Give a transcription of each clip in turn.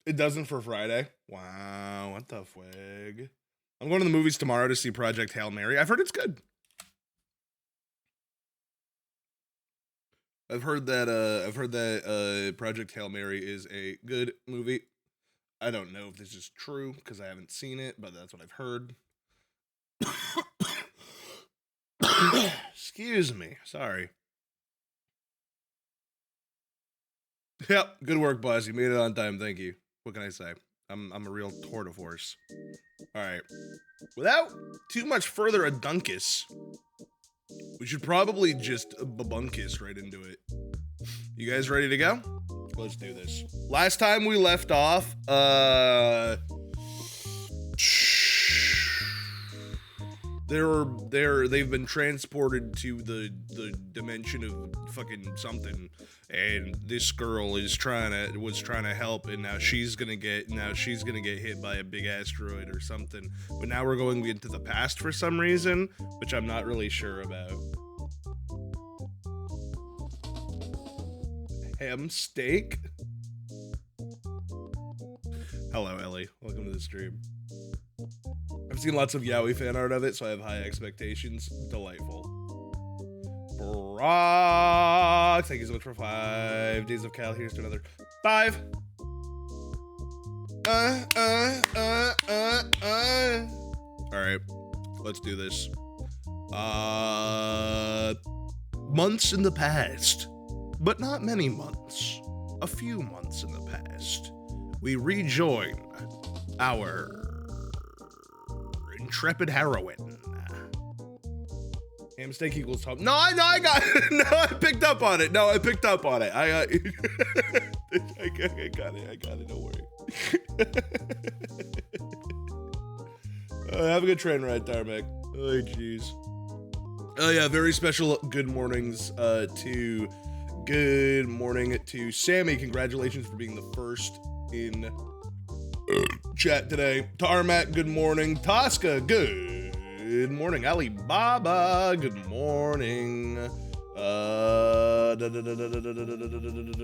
It doesn't for Friday. Wow, what the frig? I'm going to the movies tomorrow to see Project Hail Mary. I've heard it's good. I've heard that Project Hail Mary is a good movie. I don't know if this is true because I haven't seen it, but that's what I've heard. Excuse me. Sorry. Yep, good work, boss. You made it on time. Thank you. What can I say? I'm a real tour de force. All right. Without too much further adunkus, we should probably just babunkus right into it. You guys ready to go? Let's do this. Last time we left off, they've been transported to the dimension of fucking something, and this girl was trying to help, and now she's gonna get hit by a big asteroid or something. But now we're going into the past for some reason, which I'm not really sure about. Ham steak? Hello, Ellie. Welcome to the stream. I've seen lots of Yowie fan art of it, so I have high expectations. Delightful. Brock, thank you so much for 5 days of Cal. Here's to another 5. Alright, let's do this. Months in the past, but not many months. A few months in the past, we rejoin our intrepid heroine. Ham steak equals home. No, I got it. No, I picked up on it. I got it. Don't worry. Have a good train ride, Tarmac. Oh, jeez. Oh yeah, very special good mornings to Sammy. Congratulations for being the first in chat today. Tarmac, good morning. Tosca, good morning. Alibaba, good morning.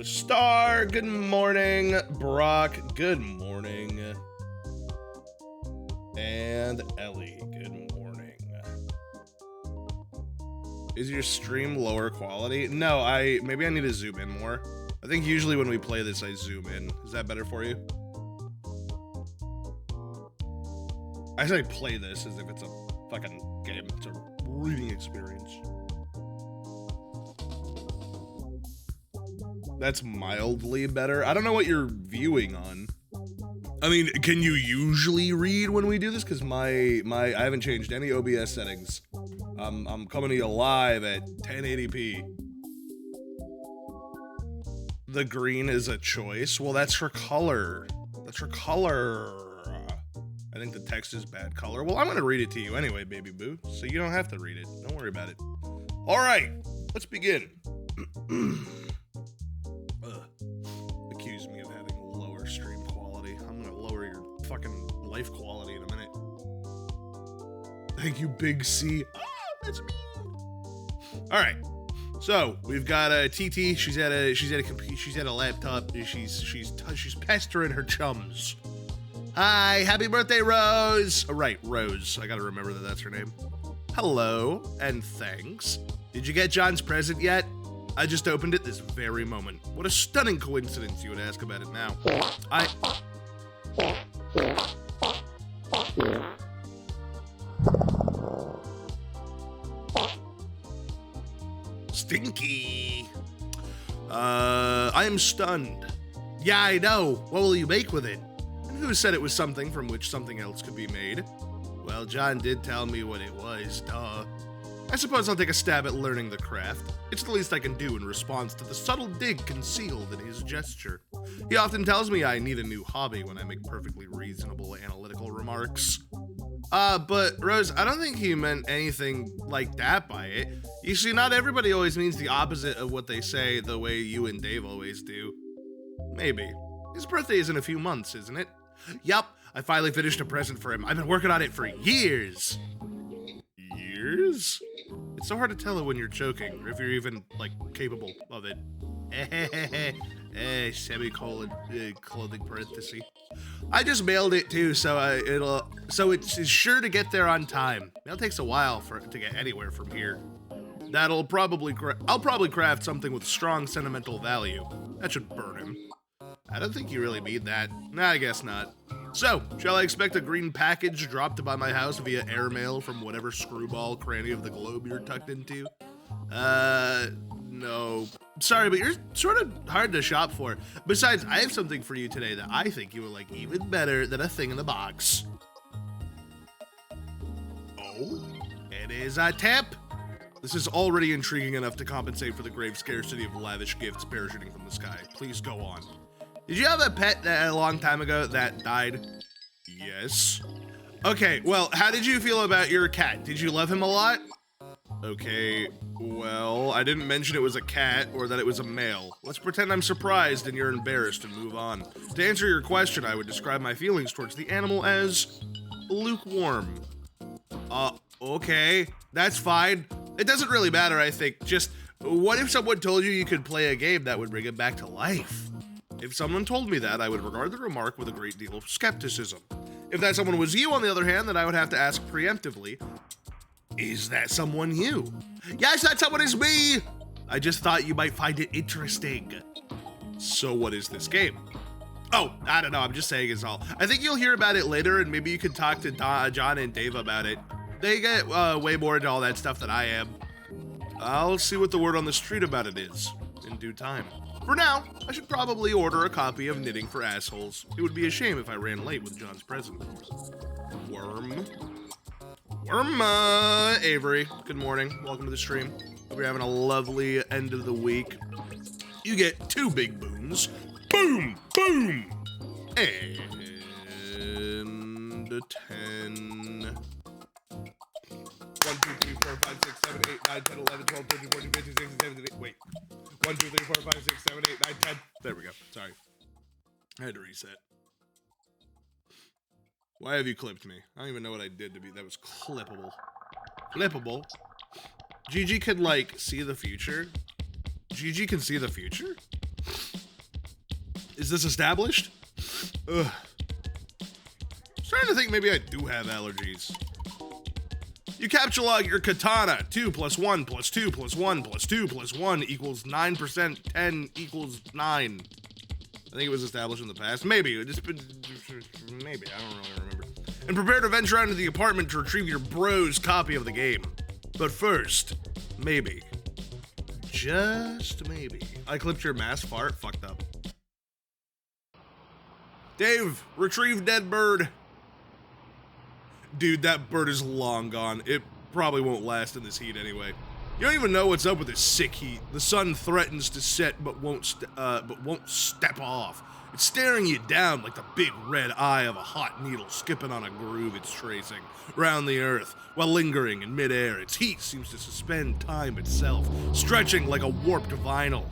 Star, good morning. Brock, good morning. And Ellie, good morning. Is your stream lower quality? No, maybe I need to zoom in more. I think usually when we play this, I zoom in. Is that better for you? I say play this as if it's a fucking game. It's a reading experience. That's mildly better. I don't know what you're viewing on. I mean, can you usually read when we do this? Because I haven't changed any OBS settings. I'm coming to you live at 1080p. The green is a choice. Well, that's for color. That's for color. I think the text is bad color. Well, I'm going to read it to you anyway, baby boo. So you don't have to read it. Don't worry about it. All right, let's begin. Accuse me of having lower stream quality. I'm going to lower your fucking life quality in a minute. Thank you, Big C. Ah, that's me. All right. So we've got a TT. She's at a laptop. She's pestering her chums. Hi, happy birthday, Rose. Oh, right, Rose. I gotta remember that that's her name. Hello, and thanks. Did you get John's present yet? I just opened it this very moment. What a stunning coincidence you would ask about it now. Stinky. I am stunned. Yeah, I know. What will you make with it? Who said it was something from which something else could be made? Well, John did tell me what it was, duh. I suppose I'll take a stab at learning the craft. It's the least I can do in response to the subtle dig concealed in his gesture. He often tells me I need a new hobby when I make perfectly reasonable analytical remarks. But Rose, I don't think he meant anything like that by it. You see, not everybody always means the opposite of what they say the way you and Dave always do. Maybe. His birthday is in a few months, isn't it? Yup, I finally finished a present for him. I've been working on it for years. Years? It's so hard to tell when you're joking, or if you're even, capable of it. Semicolon, clothing parenthesis. I just mailed it too, so it's sure to get there on time. Mail takes a while to get anywhere from here. I'll probably craft something with strong sentimental value. That should burn him. I don't think you really mean that. Nah, I guess not. So, shall I expect a green package dropped by my house via airmail from whatever screwball cranny of the globe you're tucked into? No. Sorry, but you're sort of hard to shop for. Besides, I have something for you today that I think you will like even better than a thing in the box. Oh, it is a tip. This is already intriguing enough to compensate for the grave scarcity of lavish gifts parachuting from the sky. Please go on. Did you have a pet that a long time ago that died? Yes. Okay, well, how did you feel about your cat? Did you love him a lot? Okay, well, I didn't mention it was a cat or that it was a male. Let's pretend I'm surprised and you're embarrassed and move on. To answer your question, I would describe my feelings towards the animal as lukewarm. Okay, that's fine. It doesn't really matter, I think. Just, what if someone told you could play a game that would bring it back to life? If someone told me that, I would regard the remark with a great deal of skepticism. If that someone was you, on the other hand, then I would have to ask preemptively, is that someone you? Yes, that someone is me! I just thought you might find it interesting. So what is this game? Oh, I don't know, I'm just saying it's all. I think you'll hear about it later, and maybe you can talk to John and Dave about it. They get way more into all that stuff than I am. I'll see what the word on the street about it is in due time. For now, I should probably order a copy of Knitting for Assholes. It would be a shame if I ran late with John's present. Worm, Avery, good morning. Welcome to the stream. Hope you're having a lovely end of the week. You get 2 big booms. Boom, boom, and a 10. 1, 2, 3, 4, 5, 6, 7, 8, 9, 10, 11, 12, 13, 14, 15, 16, 17, 18. Wait. 1, 2, 3, 4, 5, 6, 7, 8, 9, 10. There we go. Sorry. I had to reset. Why have you clipped me? I don't even know what I did to be. That was clippable. Clippable. GG can, like, see the future? GG can see the future? Is this established? Ugh. I'm starting to think maybe I do have allergies. You capture log your katana. 2 + 1 + 2 + 1 + 2 + 1 equals 9%. 10 equals 9. I think it was established in the past. Maybe. Maybe. I don't really remember. And prepare to venture out into the apartment to retrieve your bro's copy of the game. But first, maybe. Just maybe. I clipped your mass fart. Fucked up. Dave, retrieve dead bird. Dude, that bird is long gone. It probably won't last in this heat anyway. You don't even know what's up with this sick heat. The sun threatens to set but won't step off. It's staring you down like the big red eye of a hot needle skipping on a groove it's tracing round the earth while lingering in midair. Its heat seems to suspend time itself, stretching like a warped vinyl.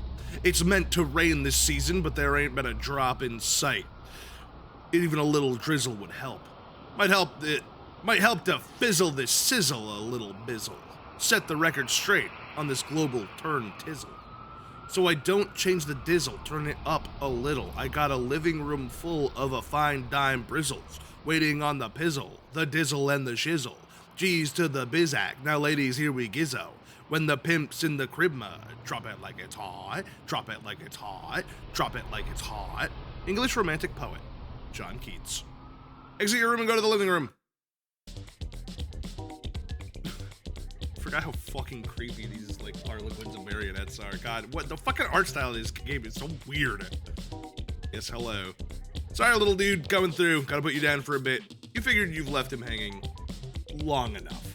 It's meant to rain this season, but there ain't been a drop in sight. Even a little drizzle would help. Might help to fizzle this sizzle a little bizzle. Set the record straight on this global turn tizzle. So I don't change the dizzle, turn it up a little. I got a living room full of a fine dime brizzles, waiting on the pizzle, the dizzle and the shizzle. G's to the bizac, now ladies here we gizzo. When the pimp's in the cribma, drop it like it's hot, drop it like it's hot, drop it like it's hot. English romantic poet, John Keats. Exit your room and go to the living room. Forgot how fucking creepy these like harlequins and marionettes are. God, what the fucking art style of this game is so weird. Yes, hello. Sorry, little dude, coming through. Gotta put you down for a bit. You figured you've left him hanging long enough.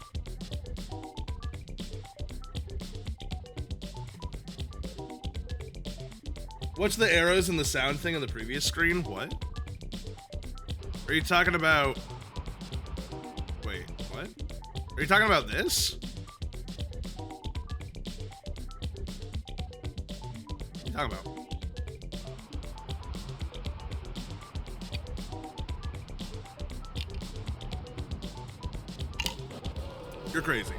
What's the arrows and the sound thing on the previous screen? What? Are you talking about... Wait, what? Are you talking about this? What are you talking about? You're crazy.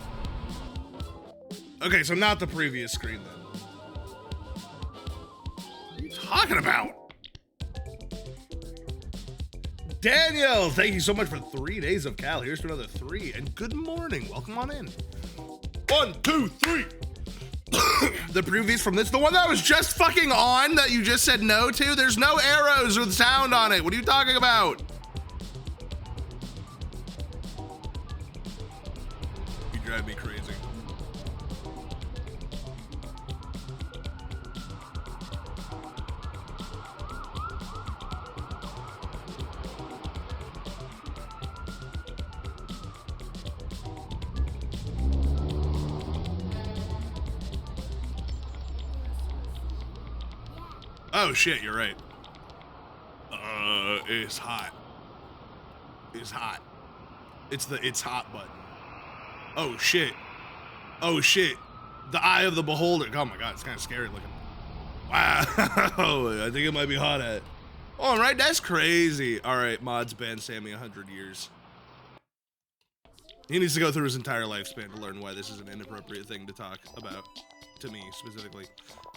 Okay, so not the previous screen then. talking about? Daniel, thank you so much for 3 days of Cal. Here's to another 3. And good morning. Welcome on in. 1, 2, 3. The previous from this, the one that was just fucking on that you just said no to, there's no arrows with sound on it. What are you talking about? You drive me crazy. Oh shit, you're right. It's hot. It's hot. It's the it's hot button. Oh shit. Oh shit. The eye of the beholder. Oh my god, it's kind of scary looking. Wow. I think it might be hot at. All right, that's crazy. All right, mods ban Sammy 100 years. He needs to go through his entire lifespan to learn why this is an inappropriate thing to talk about. To me, specifically.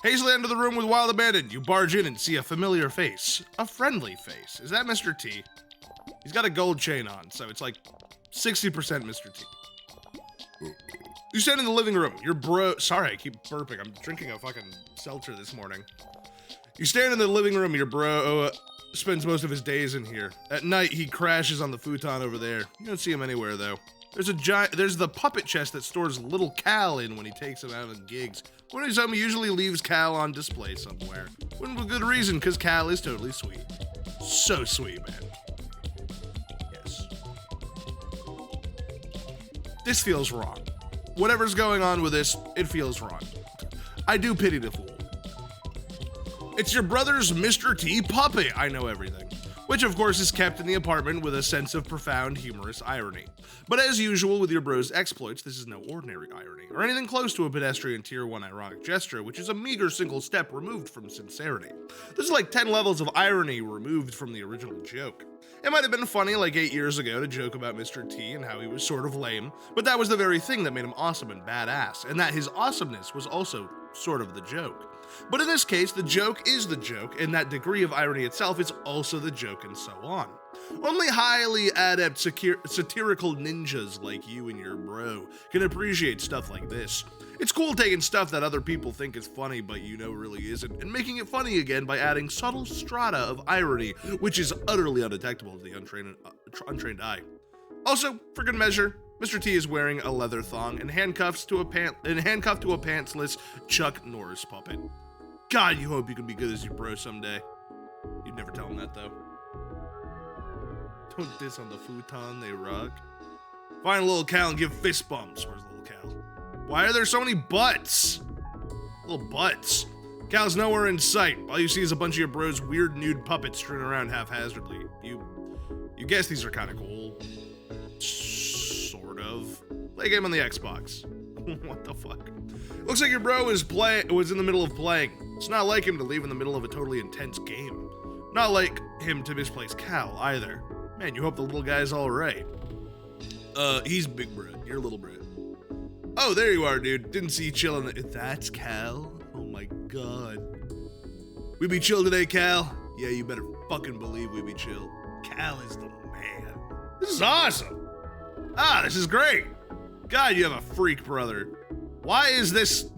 Hazily enter the room with Wild Abandoned. You barge in and see a familiar face. A friendly face. Is that Mr. T? He's got a gold chain on, so it's like 60% Mr. T. You stand in the living room. Your bro... Sorry, I keep burping. I'm drinking a fucking seltzer this morning. You stand in the living room. Your bro spends most of his days in here. At night, he crashes on the futon over there. You don't see him anywhere, though. There's the puppet chest that stores little Cal in when he takes him out on gigs. When he's home, he usually leaves Cal on display somewhere. With good reason, because Cal is totally sweet. So sweet, man. Yes. This feels wrong. Whatever's going on with this, it feels wrong. I do pity the fool. It's your brother's Mr. T puppet. I know everything. Which, of course, is kept in the apartment with a sense of profound, humorous irony. But as usual with your bro's exploits, this is no ordinary irony, or anything close to a pedestrian tier 1 ironic gesture, which is a meager single step removed from sincerity. This is like 10 levels of irony removed from the original joke. It might have been funny like 8 years ago to joke about Mr. T and how he was sort of lame, but that was the very thing that made him awesome and badass, and that his awesomeness was also sort of the joke. But in this case, the joke is the joke, and that degree of irony itself is also the joke, and so on. Only highly adept satirical ninjas like you and your bro can appreciate stuff like this. It's cool taking stuff that other people think is funny but you know really isn't, and making it funny again by adding subtle strata of irony, which is utterly undetectable to the untrained eye. Also, for good measure, Mr. T is wearing a leather thong and handcuffed to a pantsless Chuck Norris puppet. God, you hope you can be good as your bro someday. You'd never tell him that, though. Don't diss on the futon, they rock. Find little Cal and give fist bumps. Where's little Cal? Why are there so many butts? Little butts. Cal's nowhere in sight. All you see is a bunch of your bro's weird nude puppets strewn around haphazardly. You guess these are kind of cool. Sort of. Play a game on the Xbox. What the fuck? Looks like your bro was in the middle of playing. It's not like him to leave in the middle of a totally intense game. Not like him to misplace Cal either. Man, you hope the little guy's alright. He's big bro. You're little bro. Oh, there you are, dude. Didn't see you chilling. That's Cal? Oh my god. We be chill today, Cal? Yeah, you better fucking believe we be chill. Cal is the man. This is awesome. Ah, this is great. God, you have a freak brother. Why is this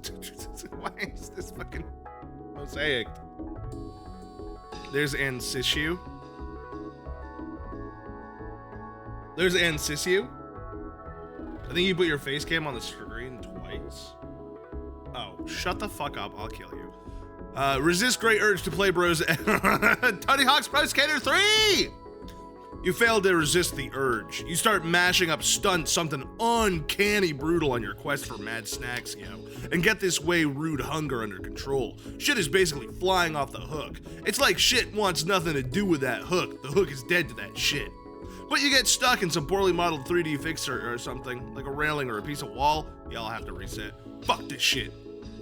fucking mosaic? There's Ancisiu. There's Ancisiu. I think you put your face cam on the screen twice. Oh, shut the fuck up. I'll kill you. Resist great urge to play bros. Tony Hawk's Pro Skater 3! You failed to resist the urge. You start mashing up stunts, something uncanny brutal on your quest for mad snacks, yo. And get this way rude hunger under control. Shit is basically flying off the hook. It's like shit wants nothing to do with that hook. The hook is dead to that shit. But you get stuck in some poorly modeled 3D fixer or something, like a railing or a piece of wall, y'all have to reset. Fuck this shit.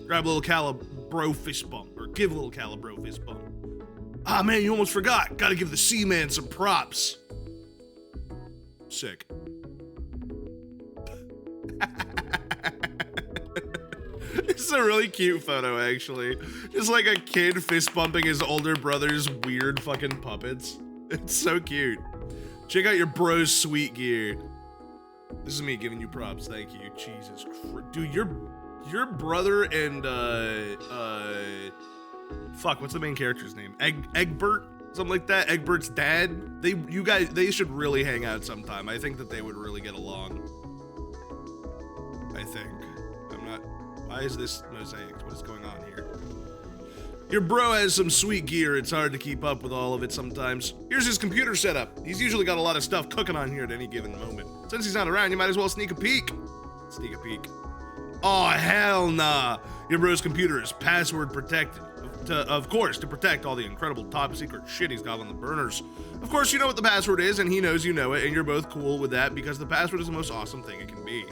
Grab a little Calibro fist bump, or give a little Calibro fist bump. Ah man, you almost forgot. Gotta give the C-Man some props. Sick. It's a really cute photo, actually. Just like a kid fist bumping his older brother's weird fucking puppets. It's so cute. Check out your bro's sweet gear. This is me giving you props. Thank you. Jesus Christ. Dude, your brother and, fuck, what's the main character's name? Egbert? Something like that. Egbert's dad. They should really hang out sometime. I think that they would really get along. I think. I'm not. Why is this mosaic? What is going on here? Your bro has some sweet gear. It's hard to keep up with all of it sometimes. Here's his computer setup. He's usually got a lot of stuff cooking on here at any given moment. Since he's not around, you might as well sneak a peek. Sneak a peek. Oh, hell nah. Your bro's computer is password protected. Of course, to protect all the incredible top secret shit he's got on the burners. Of course, you know what the password is, and he knows you know it, and you're both cool with that because the password is the most awesome thing it can be.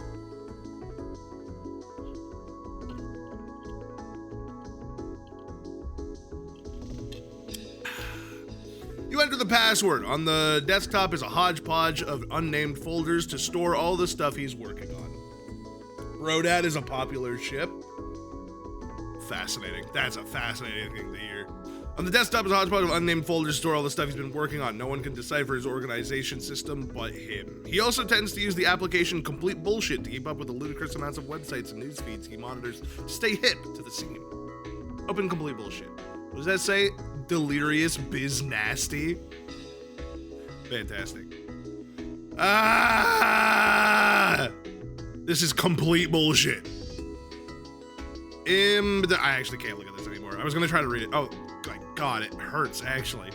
You enter the password. On the desktop is a hodgepodge of unnamed folders to store all the stuff he's working on. Rodad is a popular ship. Fascinating. That's a fascinating thing to hear. On the desktop is a hodgepodge of unnamed folders to store all the stuff he's been working on. No one can decipher his organization system but him. He also tends to use the application Complete Bullshit to keep up with the ludicrous amounts of websites and news feeds he monitors to stay hip to the scene. Open Complete Bullshit. What does that say? Delirious Biz Nasty. Fantastic. This is complete bullshit. I actually can't look at this anymore. I was gonna try to read it. Oh my god, it hurts actually.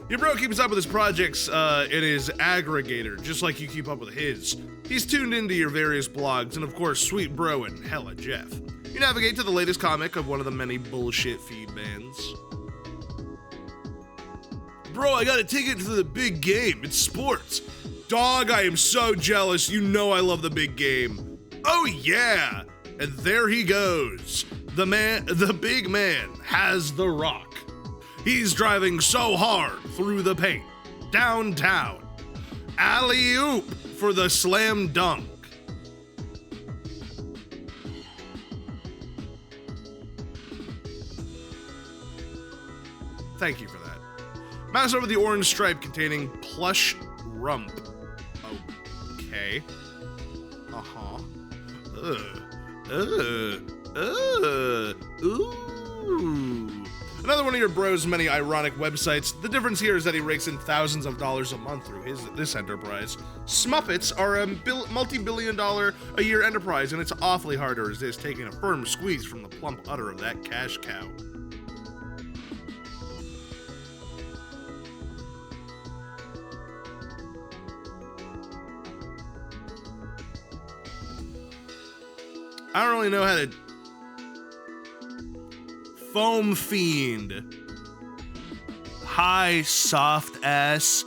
Your bro keeps up with his projects in his aggregator, just like you keep up with his. He's tuned into your various blogs, and of course, Sweet Bro and Hella Jeff. You navigate to the latest comic of one of the many bullshit feed bands. Bro, I got a ticket to the big game. It's sports. Dog, I am so jealous. You know I love the big game. Oh yeah! And there he goes. The big man has the rock. He's driving so hard through the paint. Downtown. Alley-oop for the slam dunk. Thank you for that. Mouse over the orange stripe containing plush rump. Okay. Uh-huh. Ooh. Another one of your bro's many ironic websites. The difference here is that he rakes in thousands of dollars a month through this enterprise. Smuppets are a multi-billion-dollar a year enterprise, and it's awfully hard to resist taking a firm squeeze from the plump udder of that cash cow. I don't really know how to... Foam Fiend. Hi, soft ass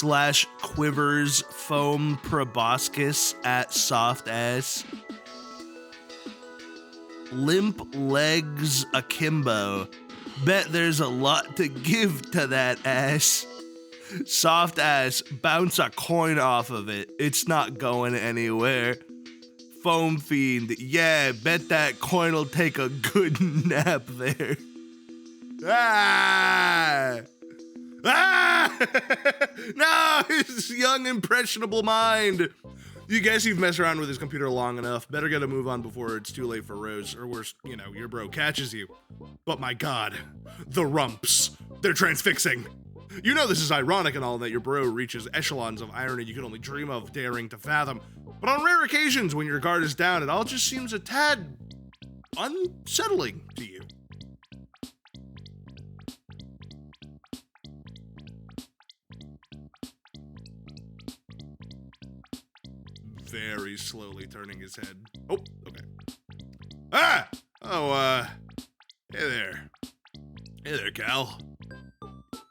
/ quivers foam proboscis at soft ass. Limp legs akimbo. Bet there's a lot to give to that ass. Soft ass, bounce a coin off of it. It's not going anywhere. Foam Fiend, yeah, bet that coin'll take a good nap there. No, his young impressionable mind. You guess you've messed around with his computer long enough. Better get a move on before it's too late for Rose, or worse, your bro catches you. But my god, the rumps, they're transfixing. You know this is ironic and all, that your bro reaches echelons of irony you could only dream of daring to fathom. But on rare occasions, when your guard is down, it all just seems a tad unsettling to you. Very slowly turning his head. Oh, okay. Hey there. Hey there, Cal.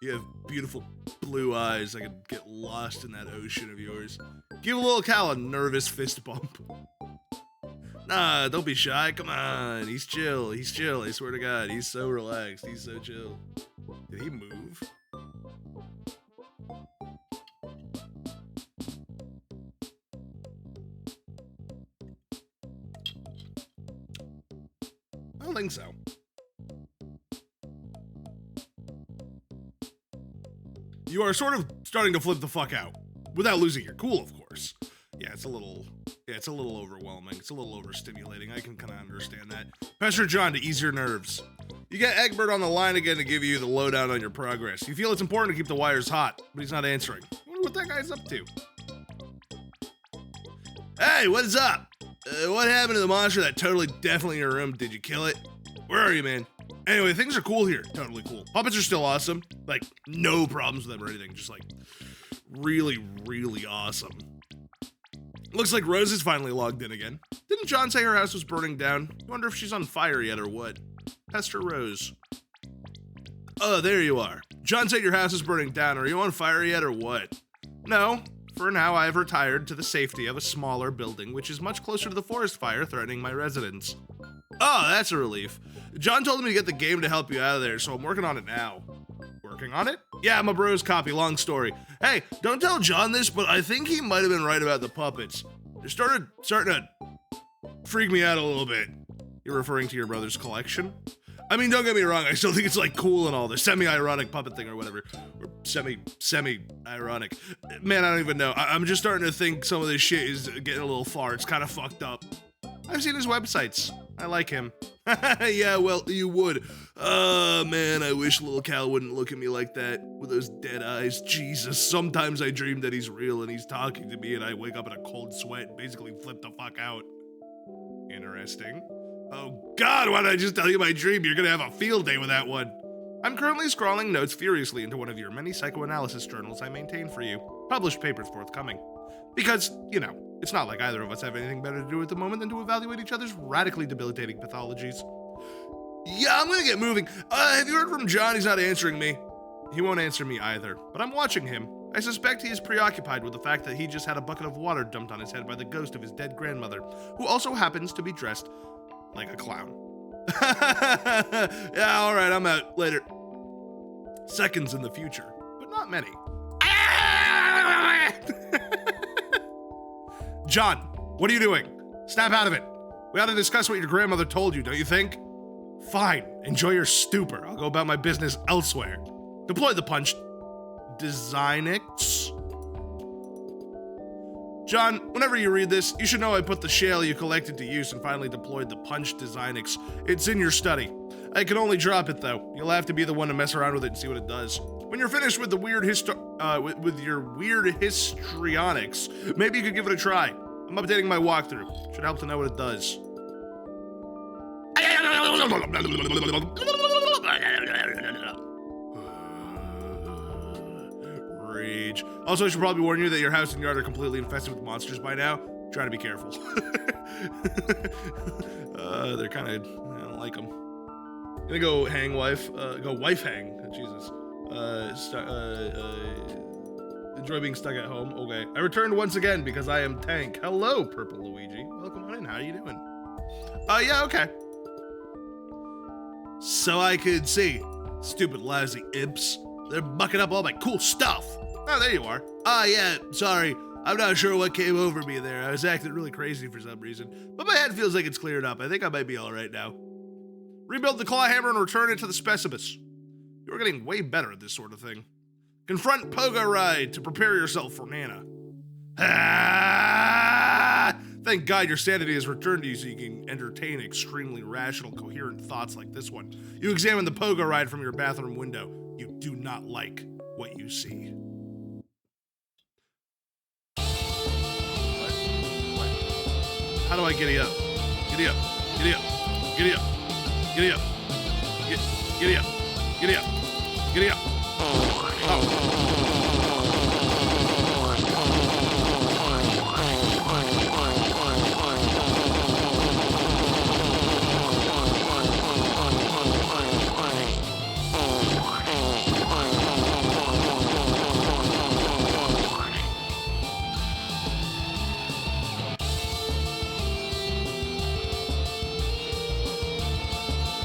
You have beautiful blue eyes. I could get lost in that ocean of yours. Give a little Cal a nervous fist bump. Nah, don't be shy. Come on. He's chill. He's chill. I swear to God. He's so relaxed. He's so chill. Did he move? think so. You are sort of starting to flip the fuck out without losing your cool, of course. Yeah, it's a little overwhelming. It's a little overstimulating. I can kind of understand that. Pester John to ease your nerves. You get Egbert on the line again to give you the lowdown on your progress. You feel it's important to keep the wires hot, but he's not answering. I wonder what that guy's up to. Hey, what's up? What happened to the monster that totally definitely in your room? Did you kill it? Where are you, man? Anyway, things are cool here. Totally cool. Puppets are still awesome. Like, no problems with them or anything. Just like, really, really awesome. Looks like Rose is finally logged in again. Didn't John say her house was burning down? I wonder if she's on fire yet or what. Pester Rose. Oh, there you are. John said your house is burning down. Are you on fire yet or what? No. For now, I have retired to the safety of a smaller building, which is much closer to the forest fire threatening my residence. Oh, that's a relief. John told me to get the game to help you out of there, so I'm working on it now. Working on it? Yeah, my bro's copy, long story. Hey, don't tell John this, but I think he might have been right about the puppets. They're starting to freak me out a little bit. You're referring to your brother's collection? I mean, don't get me wrong, I still think it's like cool and all, the semi-ironic puppet thing or whatever. Or semi-ironic. Man, I don't even know. I'm just starting to think some of this shit is getting a little far. It's kind of fucked up. I've seen his websites. I like him. Yeah, well, you would. Oh, man, I wish little Cal wouldn't look at me like that with those dead eyes. Jesus, sometimes I dream that he's real and he's talking to me and I wake up in a cold sweat and basically flip the fuck out. Interesting. Oh, God, why did I just tell you my dream? You're gonna have a field day with that one. I'm currently scrawling notes furiously into one of your many psychoanalysis journals I maintain for you. Published papers forthcoming. Because, you know, it's not like either of us have anything better to do at the moment than to evaluate each other's radically debilitating pathologies. Yeah, I'm gonna get moving. Have you heard from John? He's not answering me. He won't answer me either, but I'm watching him. I suspect he is preoccupied with the fact that he just had a bucket of water dumped on his head by the ghost of his dead grandmother, who also happens to be dressed like a clown. Yeah, alright, I'm out. Later. Seconds in the future, but not many. John, what are you doing? Snap out of it. We ought to discuss what your grandmother told you, don't you think? Fine, enjoy your stupor. I'll go about my business elsewhere. Deploy the punch. Designix? John, whenever you read this, you should know I put the shale you collected to use and finally deployed the punch Designix. It's in your study. I can only drop it though. You'll have to be the one to mess around with it and see what it does. When you're finished with the weird with your weird histrionics, maybe you could give it a try. I'm updating my walkthrough. Should help to know what it does. Rage. Also, I should probably warn you that your house and yard are completely infested with monsters by now. Try to be careful. They're kind of, I don't like them. Gonna go hang wife, go wife hang. Jesus. Enjoy being stuck at home. Okay. I returned once again because I am Tank. Hello, Purple Luigi. Welcome on in. How are you doing? Yeah, okay. So I could see. Stupid lousy imps. They're bucking up all my cool stuff. Oh, there you are. Yeah, sorry. I'm not sure what came over me there. I was acting really crazy for some reason. But my head feels like it's cleared up. I think I might be all right now. Rebuild the claw hammer and return it to the specimens. You're getting way better at this sort of thing. Confront Pogo Ride to prepare yourself for Nana. Thank God your sanity has returned to you so you can entertain extremely rational, coherent thoughts like this one. You examine the Pogo Ride from your bathroom window. You do not like what you see. What? How do I giddy up? Giddy up. Giddy up. Giddy up. Giddy up. Giddy up. Giddy up. Giddy up. Oh.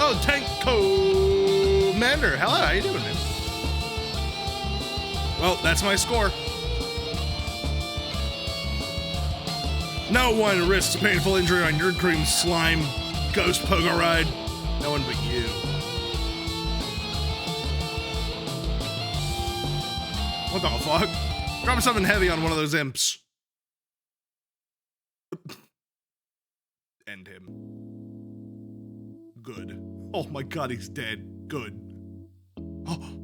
Oh, Tank Commander. Hello, how you doing, man? Well, that's my score. No one risks painful injury on your cream slime ghost Pogo Ride. No one but you. What the fuck? Drop something heavy on one of those imps. End him. Good. Oh my god, he's dead. Good. Oh.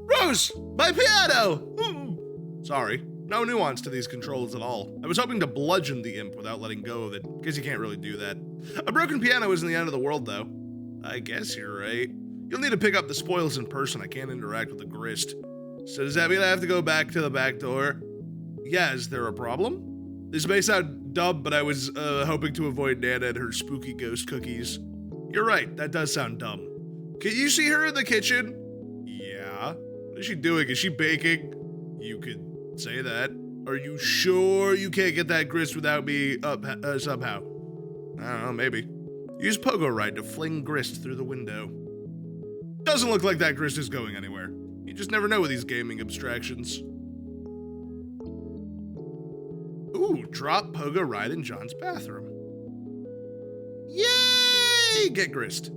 Rose! My piano! Sorry. No nuance to these controls at all. I was hoping to bludgeon the imp without letting go of it. Guess you can't really do that. A broken piano isn't the end of the world, though. I guess you're right. You'll need to pick up the spoils in person. I can't interact with the grist. So does that mean I have to go back to the back door? Yeah, is there a problem? This may sound dumb, but I was hoping to avoid Nana and her spooky ghost cookies. You're right, that does sound dumb. Can you see her in the kitchen? Yeah. What is she doing? Is she baking? You could say that. Are you sure you can't get that grist without me up somehow? I don't know, maybe. Use Pogo Ride to fling grist through the window. Doesn't look like that grist is going anywhere. You just never know with these gaming abstractions. Ooh, drop Pogo Ride in John's bathroom. Yay! Get grist.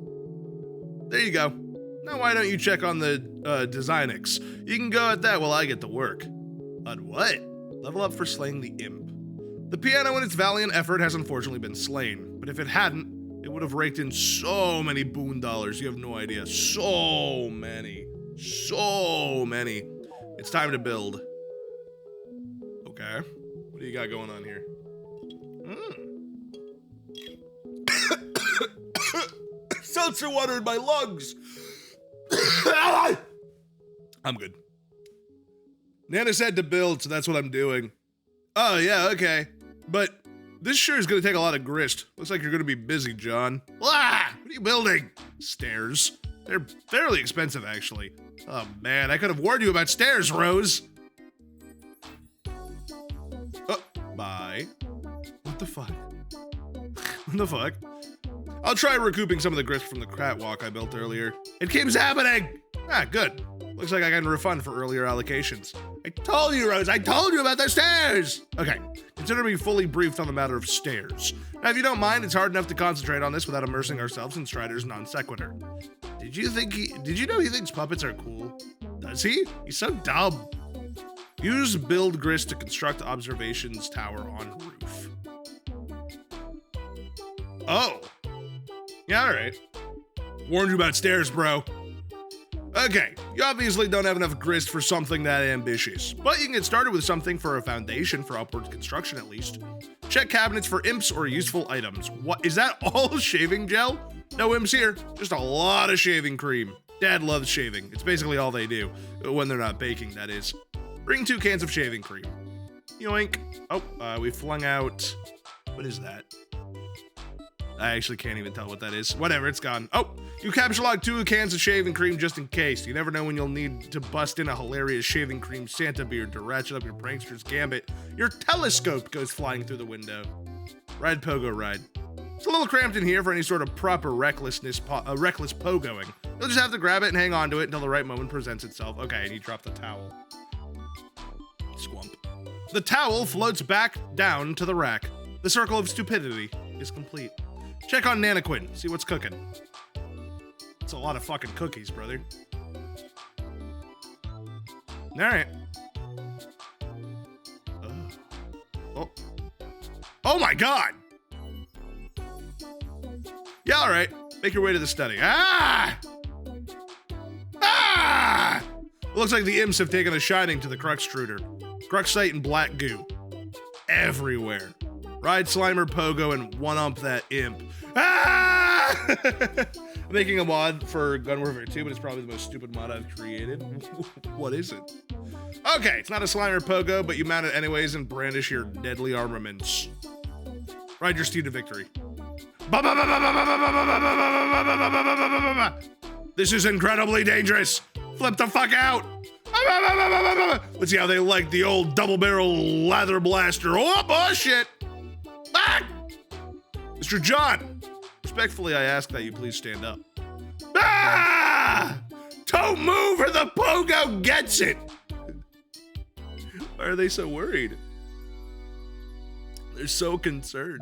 There you go. Now why don't you check on the Designix? You can go at that while I get to work. On what? Level up for slaying the imp. The piano in its valiant effort has unfortunately been slain, but if it hadn't, it would have raked in so many boon dollars, you have no idea. So many. So many. It's time to build. Okay. What do you got going on here? Seltzer water in my lungs. I'm good. Nana said to build, so that's what I'm doing. Oh, yeah, okay. But this sure is going to take a lot of grist. Looks like you're going to be busy, John. Ah! What are you building? Stairs. They're fairly expensive, actually. Oh, man, I could have warned you about stairs, Rose. Oh, bye. What the fuck? What the fuck? I'll try recouping some of the grist from the catwalk I built earlier. It keeps happening! Ah, good. Looks like I got a refund for earlier allocations. I told you, Rose, I told you about the stairs! Okay, consider me fully briefed on the matter of stairs. Now, if you don't mind, it's hard enough to concentrate on this without immersing ourselves in Strider's non sequitur. Did you know he thinks puppets are cool? Does he? He's so dumb. Use build grist to construct observations tower on roof. Oh. Yeah, alright. Warned you about stairs, bro. Okay, you obviously don't have enough grist for something that ambitious, but you can get started with something for a foundation for upward construction at least. Check cabinets for imps or useful items. What, is that all shaving gel? No imps here, just a lot of shaving cream. Dad loves shaving. It's basically all they do, when they're not baking, that is. Bring 2 cans of shaving cream. Yoink. Oh, we flung out, what is that? I actually can't even tell what that is. Whatever, it's gone. Oh, you capture log 2 cans of shaving cream just in case. You never know when you'll need to bust in a hilarious shaving cream Santa beard to ratchet up your prankster's gambit. Your telescope goes flying through the window. Ride Pogo Ride. It's a little cramped in here for any sort of proper reckless pogoing. You'll just have to grab it and hang on to it until the right moment presents itself. Okay, and you drop the towel. Squump. The towel floats back down to the rack. The circle of stupidity is complete. Check on Nanaquin, see what's cooking. It's a lot of fucking cookies, brother. Alright. Oh. Oh my god! Yeah, alright. Make your way to the study. Ah! Ah! It looks like the imps have taken a shining to the Cruxtruder. Cruxite and black goo. Everywhere. Ride Slimer Pogo and one-up that imp. Ah! I'm making a mod for Gun Warfare 2, but it's probably the most stupid mod I've created. What is it? Okay, it's not a Slimer Pogo, but you mount it anyways and brandish your deadly armaments. Ride your steed to victory. This is incredibly dangerous. Flip the fuck out. Let's see how they like the old double-barrel lather blaster. Oh shit. Ah! Mr. John, respectfully I ask that you please stand up. Ah! Don't move or the Pogo gets it! Why are they so worried? They're so concerned.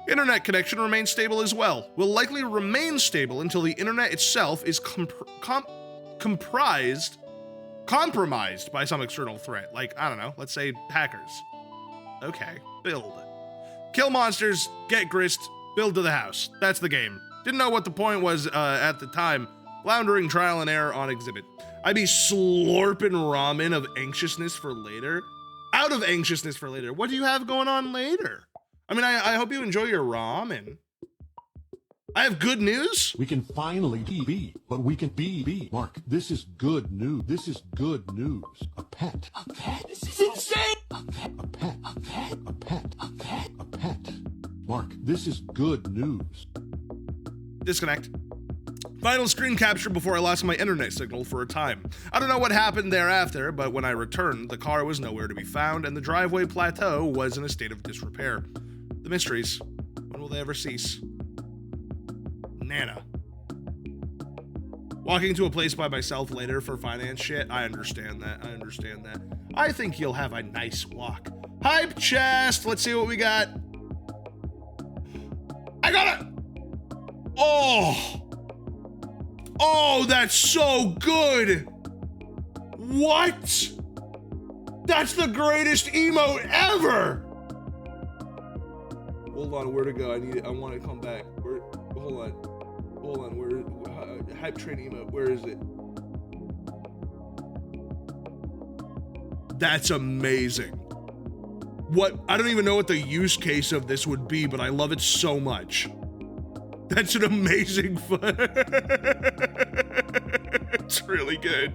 Internet connection remains stable as well. Will likely remain stable until the internet itself is compromised by some external threat. Like, I don't know, let's say hackers. Okay, build. Kill monsters, get grist, build to the house. That's the game. Didn't know what the point was at the time. Floundering trial and error on exhibit. I'd be slurping ramen of anxiousness for later. Out of anxiousness for later. What do you have going on later? I mean, I hope you enjoy your ramen. I have good news. We can finally be, but we can be. Mark, this is good news. This is good news. A pet. A pet. This is insane. A pet. A pet. A pet. A pet. A pet. A pet. Mark, this is good news. Disconnect. Final screen capture before I lost my internet signal for a time. I don't know what happened thereafter, but when I returned, the car was nowhere to be found and the driveway plateau was in a state of disrepair. The mysteries. When will they ever cease? Nana. Walking to a place by myself later for finance shit. I understand that. I think you'll have a nice walk. Hype chest. Let's see what we got. I got it. Oh, that's so good. What? That's the greatest emote ever. Hold on, where to go? I want to come back. Hold on. Where hype train emote? Where is it? That's amazing. What? I don't even know what the use case of this would be, but I love it so much. That's an amazing fun. It's really good.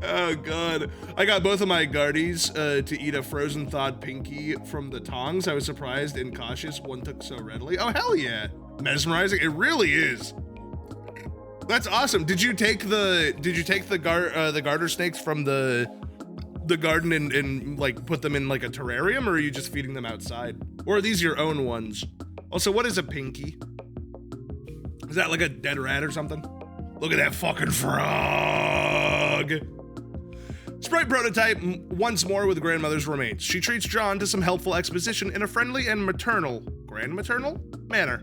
Oh god. I got both of my guardies to eat a frozen thawed pinky from the tongs. I was surprised and cautious one took so readily. Oh hell yeah. Mesmerizing. It really is. That's awesome. Did you take the garter snakes from the garden and like put them in like a terrarium, or are you just feeding them outside? Or are these your own ones? Also, what is a pinky? Is that like a dead rat or something? Look at that fucking frog. Sprite prototype once more with grandmother's remains. She treats John to some helpful exposition in a friendly and grandmaternal manner.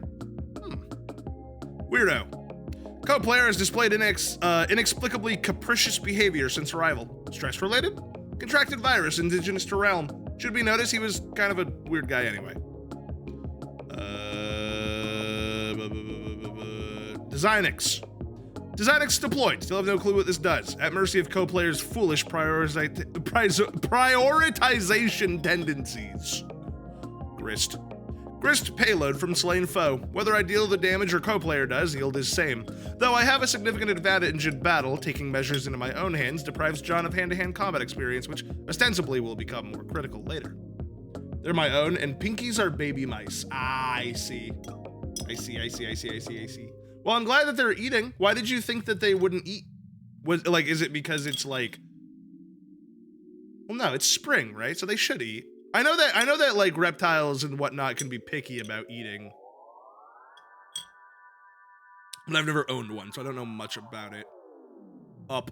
Weirdo. Co-player has displayed inexplicably capricious behavior since arrival. Stress related? Contracted virus indigenous to realm. Should be noticed he was kind of a weird guy anyway. Designix. Designix deployed. Still have no clue what this does. At mercy of co-players' foolish prioritization tendencies. Grist. Grist payload from slain foe. Whether I deal the damage or co-player does, yield is same. Though I have a significant advantage in battle, taking measures into my own hands deprives John of hand-to-hand combat experience, which ostensibly will become more critical later. They're my own, and pinkies are baby mice. Ah, I see. I see. Well, I'm glad that they're eating. Why did you think that they wouldn't eat? Is it because it's like... Well, no, it's spring, right? So they should eat. I know that like reptiles and whatnot can be picky about eating. But I've never owned one, so I don't know much about it. Up.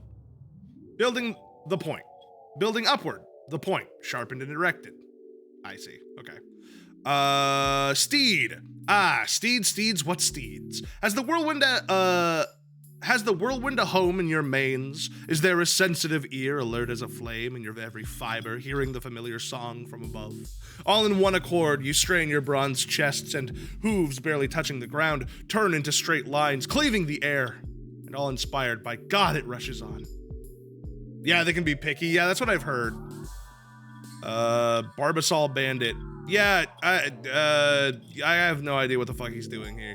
Building the point. Building upward. The point. Sharpened and erected. I see. Okay. Steed. Steeds, what steeds? Has the whirlwind a home in your manes? Is there a sensitive ear, alert as a flame in your every fiber, hearing the familiar song from above? All in one accord, you strain your bronze chests and hooves barely touching the ground, turn into straight lines, cleaving the air, and all inspired by God it rushes on. Yeah, they can be picky. Yeah, that's what I've heard. Barbasol Bandit. Yeah, I have no idea what the fuck he's doing here.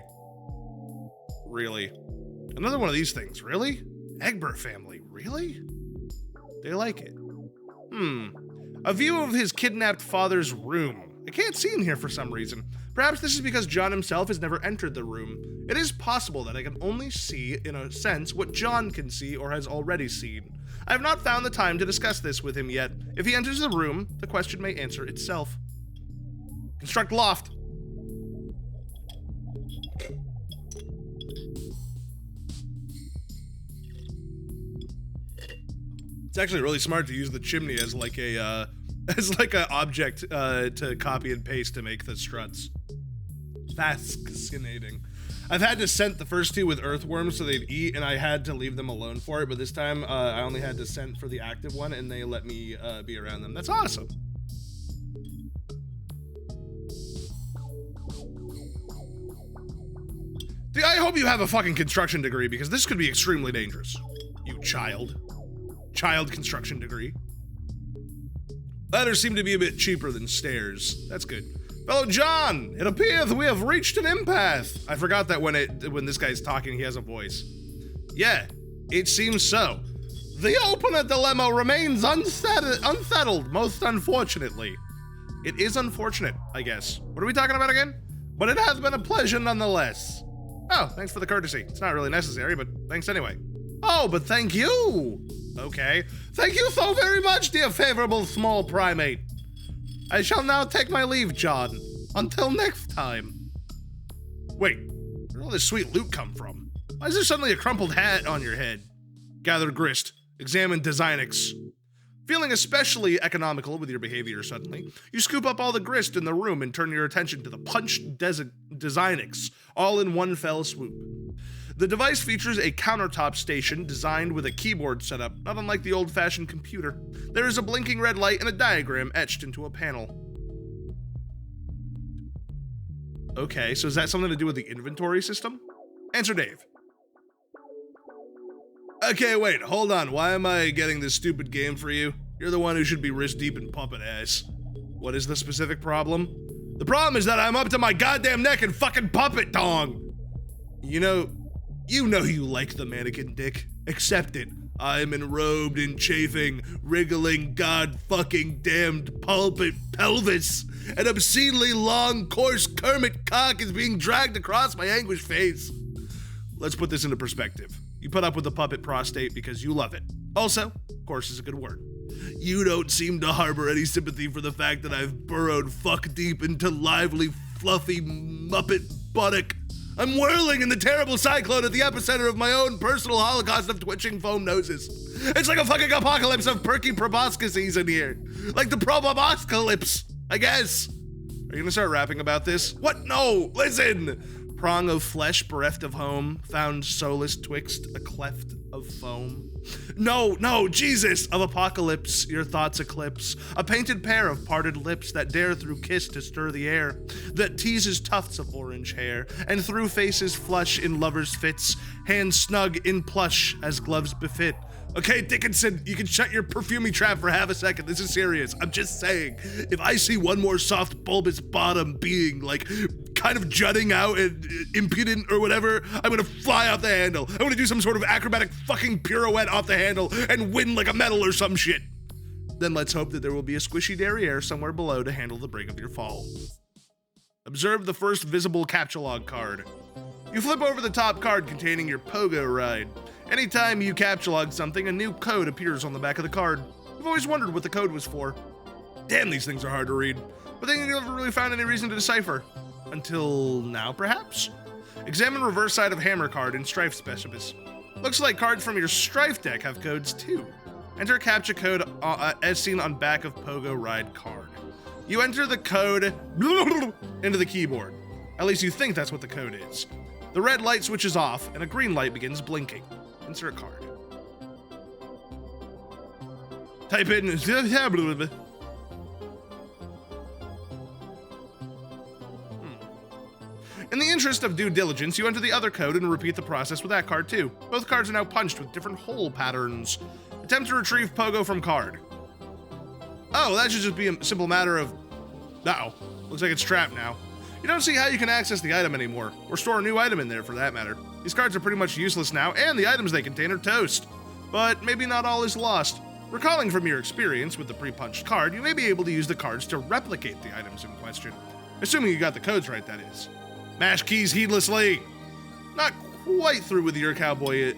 Really. Another one of these things, really? Egbert family, really? They like it. A view of his kidnapped father's room. I can't see in here for some reason. Perhaps this is because John himself has never entered the room. It is possible that I can only see, in a sense, what John can see or has already seen. I have not found the time to discuss this with him yet. If he enters the room, the question may answer itself. Construct loft. It's actually really smart to use the chimney as like a as like an object to copy and paste to make the struts. Fascinating. I've had to scent the first two with earthworms so they'd eat, and I had to leave them alone for it, but this time I only had to scent for the active one, and they let me be around them. That's awesome. Dude, I hope you have a fucking construction degree, because this could be extremely dangerous. You child. Child construction degree. Ladders seem to be a bit cheaper than stairs. That's good. Fellow John, it appears we have reached an impasse. I forgot that when this guy's talking, he has a voice. Yeah, it seems so. The opener dilemma remains unsettled, most unfortunately. It is unfortunate, I guess. What are we talking about again? But it has been a pleasure nonetheless. Oh, thanks for the courtesy. It's not really necessary, but thanks anyway. Oh, but thank you. Okay. Thank you so very much, dear favorable small primate. I shall now take my leave, John. Until next time. Wait, where did all this sweet loot come from? Why is there suddenly a crumpled hat on your head? Gather grist. Examine Designix. Feeling especially economical with your behavior suddenly, you scoop up all the grist in the room and turn your attention to the punched Designix, all in one fell swoop. The device features a countertop station designed with a keyboard setup, not unlike the old-fashioned computer. There is a blinking red light and a diagram etched into a panel. Okay, so is that something to do with the inventory system? Answer Dave. Okay, wait, hold on. Why am I getting this stupid game for you? You're the one who should be wrist deep in puppet ass. What is the specific problem? The problem is that I'm up to my goddamn neck in fucking puppet dong. You know you like the mannequin dick. Accept it. I'm enrobed in chafing, wriggling, god-fucking-damned pulpit pelvis. An obscenely long, coarse Kermit cock is being dragged across my anguished face. Let's put this into perspective. You put up with the puppet prostate because you love it. Also, of course, is a good word. You don't seem to harbor any sympathy for the fact that I've burrowed fuck deep into lively, fluffy muppet buttock. I'm whirling in the terrible cyclone at the epicenter of my own personal holocaust of twitching foam noses. It's like a fucking apocalypse of perky proboscises in here. Like the proboscalypse, I guess. Are you gonna start rapping about this? What? No, listen. Prong of flesh bereft of home, found solace twixt a cleft of foam. No, Jesus! Of apocalypse, your thoughts eclipse. A painted pair of parted lips that dare through kiss to stir the air, that teases tufts of orange hair, and through faces flush in lovers' fits, hands snug in plush as gloves befit. Okay, Dickinson, you can shut your perfumey trap for half a second. This is serious. I'm just saying, if I see one more soft, bulbous bottom being, like, kind of jutting out and impudent or whatever, I'm gonna fly off the handle. I'm gonna do some sort of acrobatic fucking pirouette off the handle and win like a medal or some shit. Then let's hope that there will be a squishy derriere somewhere below to handle the break of your fall. Observe the first visible captcha-log card. You flip over the top card containing your pogo ride. Anytime you captcha-log something, a new code appears on the back of the card. You've always wondered what the code was for. Damn, these things are hard to read. But then you never really found any reason to decipher. Until now, perhaps? Examine reverse side of hammer card in Strife Specialist. Looks like cards from your Strife deck have codes too. Enter captcha code as seen on back of Pogo Ride card. You enter the code into the keyboard. At least you think that's what the code is. The red light switches off and a green light begins blinking. Insert card. Type in In the interest of due diligence, you enter the other code and repeat the process with that card too. Both cards are now punched with different hole patterns. Attempt to retrieve Pogo from card. Oh, that should just be a simple matter of... Uh-oh. Looks like it's trapped now. You don't see how you can access the item anymore, or store a new item in there for that matter. These cards are pretty much useless now, and the items they contain are toast. But maybe not all is lost. Recalling from your experience with the pre-punched card, you may be able to use the cards to replicate the items in question. Assuming you got the codes right, that is. Mash keys heedlessly. Not quite through with your cowboy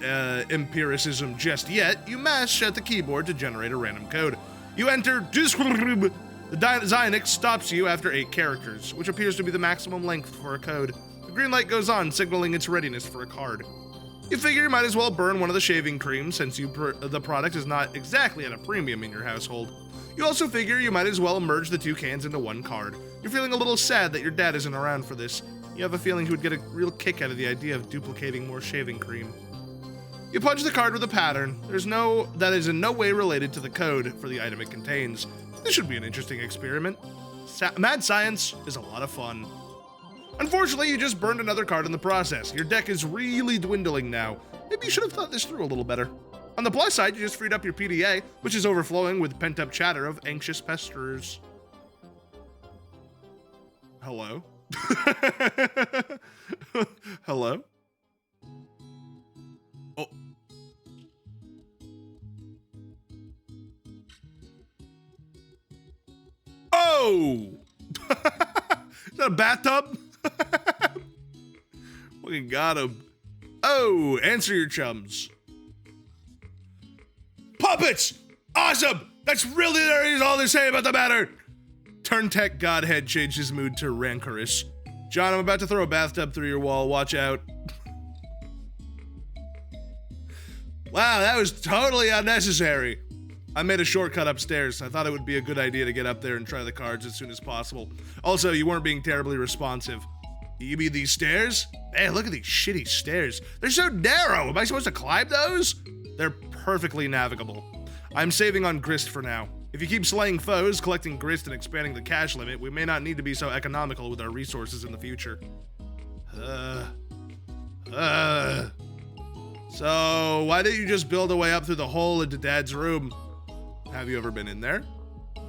empiricism just yet. You mash at the keyboard to generate a random code. You enter the Zynic stops you after 8 characters, which appears to be the maximum length for a code. The green light goes on, signaling its readiness for a card. You figure you might as well burn one of the shaving creams since the product is not exactly at a premium in your household. You also figure you might as well merge the two cans into one card. You're feeling a little sad that your dad isn't around for this. You have a feeling he would get a real kick out of the idea of duplicating more shaving cream. You punch the card with a pattern. That is in no way related to the code for the item it contains. This should be an interesting experiment. Mad science is a lot of fun. Unfortunately, you just burned another card in the process. Your deck is really dwindling now. Maybe you should have thought this through a little better. On the plus side, you just freed up your PDA, which is overflowing with pent-up chatter of anxious pesterers. Hello? Hello? Oh. Oh! Is that a bathtub? Fucking got him. Oh, answer your chums. Puppets! Awesome! That's really there is all to say about the matter! Turntech Godhead changed his mood to rancorous. John, I'm about to throw a bathtub through your wall. Watch out. Wow, that was totally unnecessary. I made a shortcut upstairs. I thought it would be a good idea to get up there and try the cards as soon as possible. Also, you weren't being terribly responsive. You mean these stairs? Man, look at these shitty stairs. They're so narrow. Am I supposed to climb those? They're perfectly navigable. I'm saving on grist for now. If you keep slaying foes, collecting grist, and expanding the cash limit, we may not need to be so economical with our resources in the future. So, why didn't you just build a way up through the hole into Dad's room? Have you ever been in there?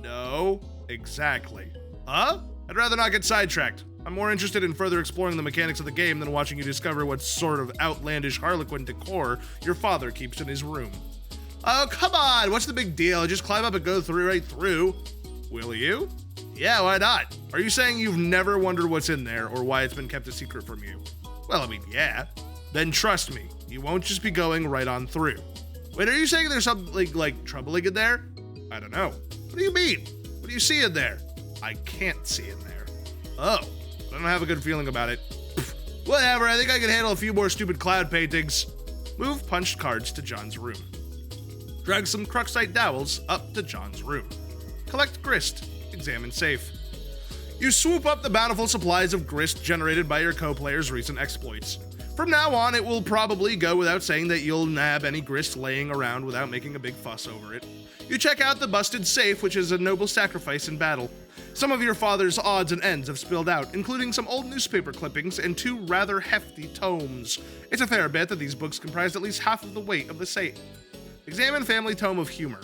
No, exactly. Huh? I'd rather not get sidetracked. I'm more interested in further exploring the mechanics of the game than watching you discover what sort of outlandish Harlequin decor your father keeps in his room. Oh, come on, what's the big deal? Just climb up and go right through. Will you? Yeah, why not? Are you saying you've never wondered what's in there or why it's been kept a secret from you? Well, I mean, yeah. Then trust me, you won't just be going right on through. Wait, are you saying there's something like troubling in there? I don't know. What do you mean? What do you see in there? I can't see in there. Oh, I don't have a good feeling about it. Whatever, I think I can handle a few more stupid cloud paintings. Move punched cards to John's room. Drag some Cruxite dowels up to John's room. Collect grist. Examine safe. You swoop up the bountiful supplies of grist generated by your co-player's recent exploits. From now on, it will probably go without saying that you'll nab any grist laying around without making a big fuss over it. You check out the busted safe, which is a noble sacrifice in battle. Some of your father's odds and ends have spilled out, including some old newspaper clippings and 2 rather hefty tomes. It's a fair bet that these books comprised at least half of the weight of the safe. Examine Family Tome of Humor.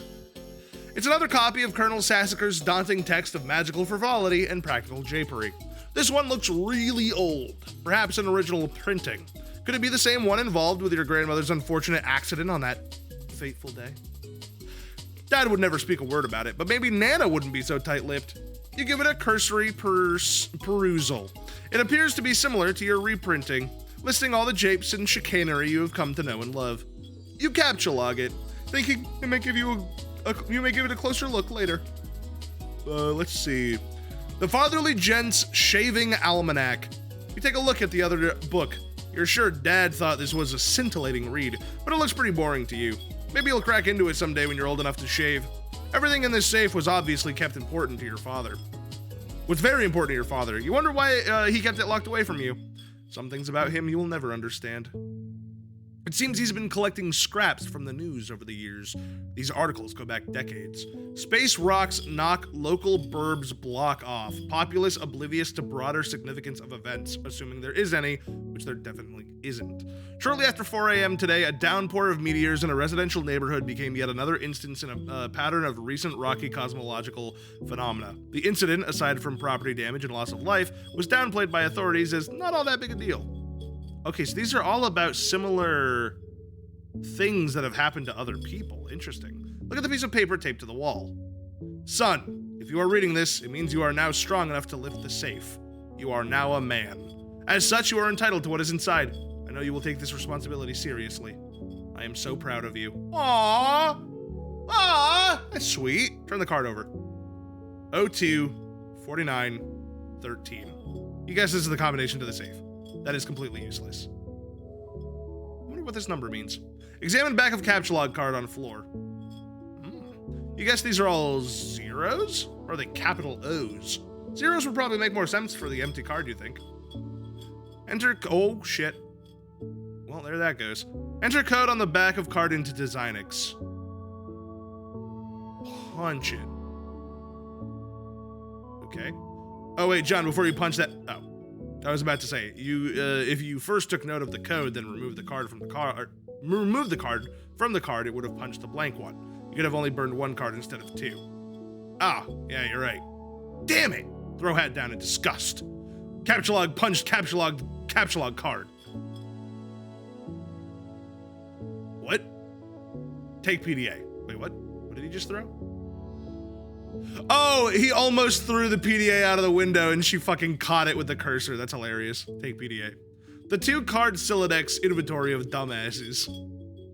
It's another copy of Colonel Sassacre's daunting text of magical frivolity and practical japery. This one looks really old, perhaps an original printing. Could it be the same one involved with your grandmother's unfortunate accident on that fateful day? Dad would never speak a word about it, but maybe Nana wouldn't be so tight-lipped. You give it a cursory perusal. It appears to be similar to your reprinting, listing all the japes and chicanery you have come to know and love. You capture log it, thinking it may give you it a closer look later. Let's see. The Fatherly Gent's Shaving Almanac. You take a look at the other book. You're sure Dad thought this was a scintillating read, but it looks pretty boring to you. Maybe you'll crack into it someday when you're old enough to shave. Everything in this safe was obviously kept important to your father. What's very important to your father? You wonder why he kept it locked away from you. Some things about him you will never understand. It seems he's been collecting scraps from the news over the years. These articles go back decades. Space rocks knock local burbs block off. Populace oblivious to broader significance of events, assuming there is any, which there definitely isn't. Shortly after 4 a.m. today, a downpour of meteors in a residential neighborhood became yet another instance in a pattern of recent rocky cosmological phenomena. The incident, aside from property damage and loss of life, was downplayed by authorities as not all that big a deal. Okay, so these are all about similar things that have happened to other people. Interesting. Look at the piece of paper taped to the wall. Son, if you are reading this, it means you are now strong enough to lift the safe. You are now a man. As such, you are entitled to what is inside. I know you will take this responsibility seriously. I am so proud of you. Aww! Aww! That's sweet. Turn the card over. 02 49 13. You guess this is the combination to the safe. That is completely useless. I wonder what this number means. Examine back of capture log card on floor. You You guess these are all zeros? Or are they capital O's? Zeros would probably make more sense for the empty card, you think. Enter, oh shit. Well, there that goes. Enter code on the back of card into DesignX. Punch it. Okay. Oh wait, John, before you punch that, oh. I was about to say, if you first took note of the code, then removed the card from the card, removed the card from the card, it would have punched the blank one. You could have only burned one card instead of two. Ah, yeah, you're right. Damn it! Throw hat down in disgust. Capture log punched capture log card. What? Take PDA. Wait, what? What did he just throw? Oh, he almost threw the PDA out of the window and she fucking caught it with the cursor. That's hilarious. Take PDA. The 2-card Silodex inventory of dumbasses.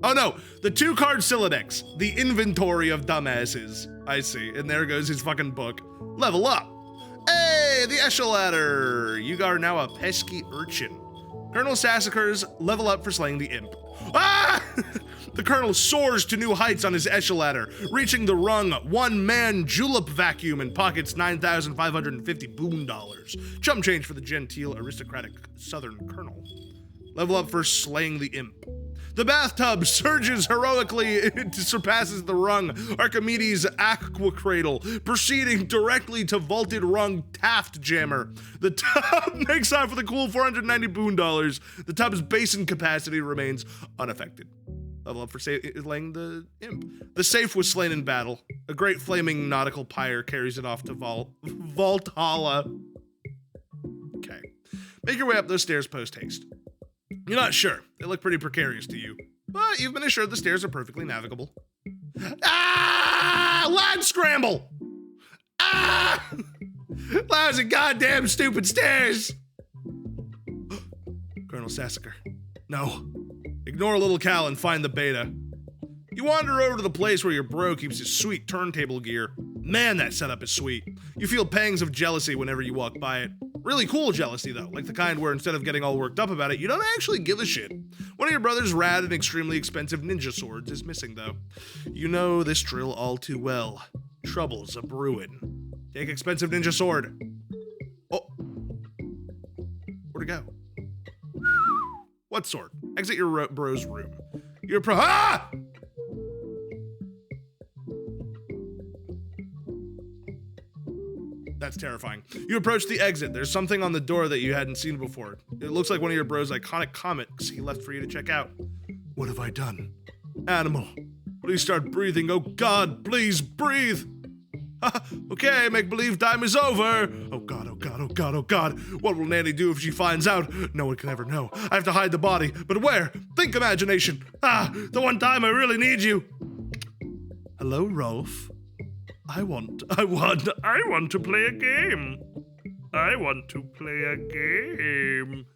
Oh no, the 2-card Silodex, the inventory of dumbasses. I see, and there goes his fucking book. Level up. Hey, the Eshel ladder. You are now a pesky urchin. Colonel Sassacres, level up for slaying the imp. Ah! The colonel soars to new heights on his Eshel ladder, reaching the rung one-man julep vacuum and pockets 9,550 boon dollars. Chump change for the genteel aristocratic southern colonel. Level up for slaying the imp. The bathtub surges heroically to surpasses the rung Archimedes aqua cradle, proceeding directly to vaulted rung Taft jammer. The tub makes off with a cool 490 boon dollars. The tub's basin capacity remains unaffected. Level up for slaying the imp. The safe was slain in battle. A great flaming nautical pyre carries it off to Valhalla. Okay. Make your way up those stairs post haste. You're not sure. They look pretty precarious to you. But you've been assured the stairs are perfectly navigable. Ah! Lad scramble! Ah! Lousy goddamn stupid stairs! Colonel Sassacre. No. Ignore little Cal and find the beta. You wander over to the place where your bro keeps his sweet turntable gear. Man, that setup is sweet. You feel pangs of jealousy whenever you walk by it. Really cool jealousy, though, like the kind where instead of getting all worked up about it, you don't actually give a shit. One of your brother's rad and extremely expensive ninja swords is missing, though. You know this drill all too well. Trouble's a brewin'. Take expensive ninja sword. Oh. Where'd it go? What sword? Exit your bro's room. You're ah! That's terrifying. You approach the exit. There's something on the door that you hadn't seen before. It looks like one of your bro's iconic comics he left for you to check out. What have I done? Animal, please start breathing. Oh God, please breathe. Okay, make believe time is over. Oh God, oh God, oh God, oh God. What will Nanny do if she finds out? No one can ever know. I have to hide the body, but where? Think imagination. The one time I really need you. Hello, Rolf. I want to play a game. I want to play a game.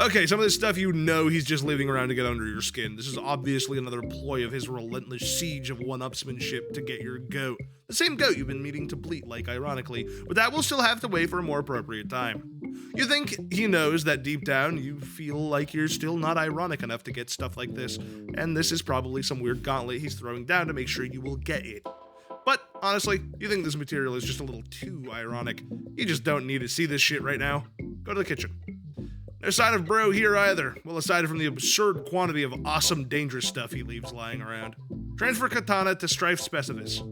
Okay, some of this stuff you know he's just leaving around to get under your skin. This is obviously another ploy of his relentless siege of one-upsmanship to get your goat. The same goat you've been meaning to bleat like, ironically, but that will still have to wait for a more appropriate time. You think he knows that deep down you feel like you're still not ironic enough to get stuff like this, and this is probably some weird gauntlet he's throwing down to make sure you will get it. But honestly, you think this material is just a little too ironic. You just don't need to see this shit right now. Go to the kitchen. No sign of bro here either. Well, aside from the absurd quantity of awesome dangerous stuff he leaves lying around. Transfer katana to Strife Specivis.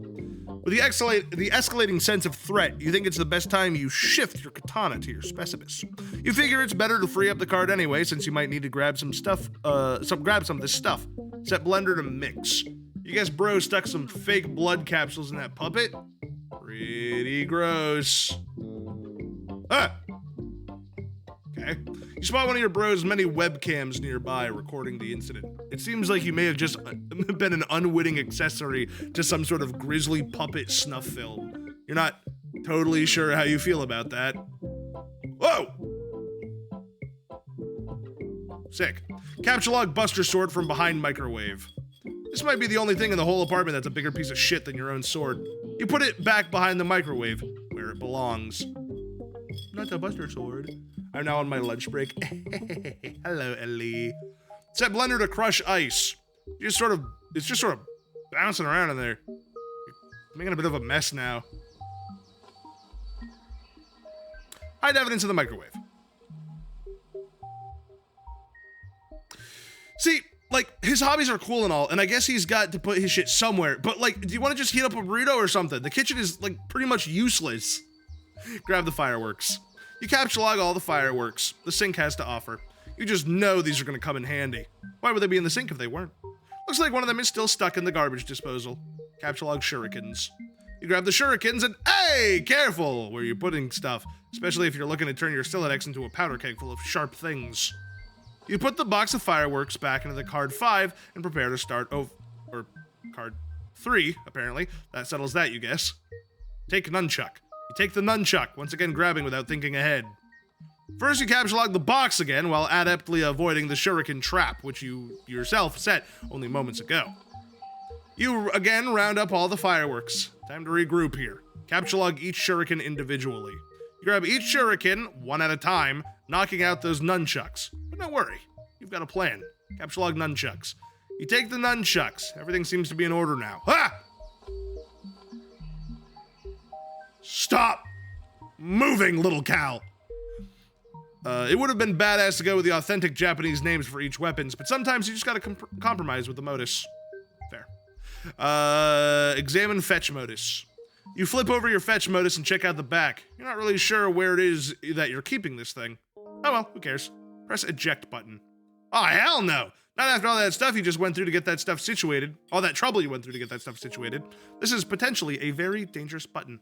With the escalating sense of threat, you think it's the best time you shift your katana to your Specivis. You figure it's better to free up the card anyway, since you might need to grab some of this stuff. Set blender to mix. You guess bro stuck some fake blood capsules in that puppet? Pretty gross. Ah! Okay. You spot one of your bro's many webcams nearby recording the incident. It seems like you may have just been an unwitting accessory to some sort of grisly puppet snuff film. You're not totally sure how you feel about that. Whoa! Sick. Capture log buster sword from behind microwave. This might be the only thing in the whole apartment that's a bigger piece of shit than your own sword. You put it back behind the microwave, where it belongs. Not the buster sword. I'm now on my lunch break. Hello, Ellie. Set blender to crush ice. It's just sort of bouncing around in there. You're making a bit of a mess now. Hide evidence in the microwave. See, like, his hobbies are cool and all, and I guess he's got to put his shit somewhere, but, like, do you want to just heat up a burrito or something? The kitchen is, like, pretty much useless. Grab the fireworks. You capture log all the fireworks the sink has to offer. You just know these are going to come in handy. Why would they be in the sink if they weren't? Looks like one of them is still stuck in the garbage disposal. Capture log shurikens. You grab the shurikens and, hey, careful where you're putting stuff, especially if you're looking to turn your Siladex into a powder keg full of sharp things. You put the box of fireworks back into the card 5 and prepare to start or card 3, apparently. That settles that, you guess. Take nunchuck. You take the nunchuck, once again grabbing without thinking ahead. First, you capture log the box again while adeptly avoiding the shuriken trap, which you yourself set only moments ago. You again round up all the fireworks. Time to regroup here. Capture log each shuriken individually. You grab each shuriken, one at a time, knocking out those nunchucks. But don't worry, you've got a plan. Capture log nunchucks. You take the nunchucks. Everything seems to be in order now. Ah! Stop moving, little Cal. It would have been badass to go with the authentic Japanese names for each weapons, but sometimes you just gotta compromise with the modus. Fair. Examine fetch modus. You flip over your fetch modus and check out the back. You're not really sure where it is that you're keeping this thing. Oh well, who cares? Press eject button. Oh, hell no! Not after all that stuff you just went through to get that stuff situated. All that trouble you went through to get that stuff situated. This is potentially a very dangerous button.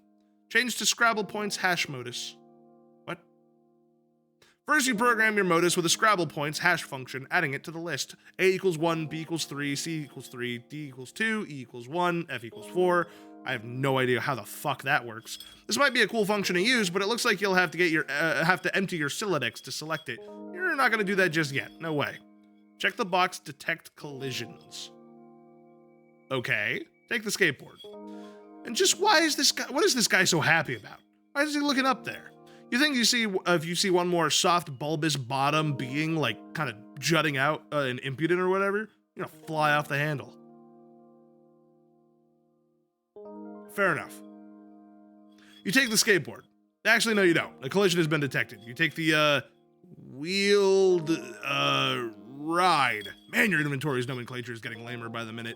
Change to Scrabble points hash modus. What? First, you program your modus with a Scrabble points hash function, adding it to the list. A equals 1, B equals 3, C equals 3, D equals 2, E equals 1, F equals 4. I have no idea how the fuck that works. This might be a cool function to use, but it looks like you'll have to get your have to empty your Siladex to select it. You're not gonna do that just yet. No way. Check the box detect collisions. Okay. Take the skateboard. And just what is this guy so happy about? Why is he looking up there? You think if you see one more soft bulbous bottom being like kind of jutting out and impudent or whatever, you're gonna fly off the handle. Fair enough. You take the skateboard. Actually, no, you don't. A collision has been detected. You take the wheeled ride. Man, your inventory's nomenclature is getting lamer by the minute.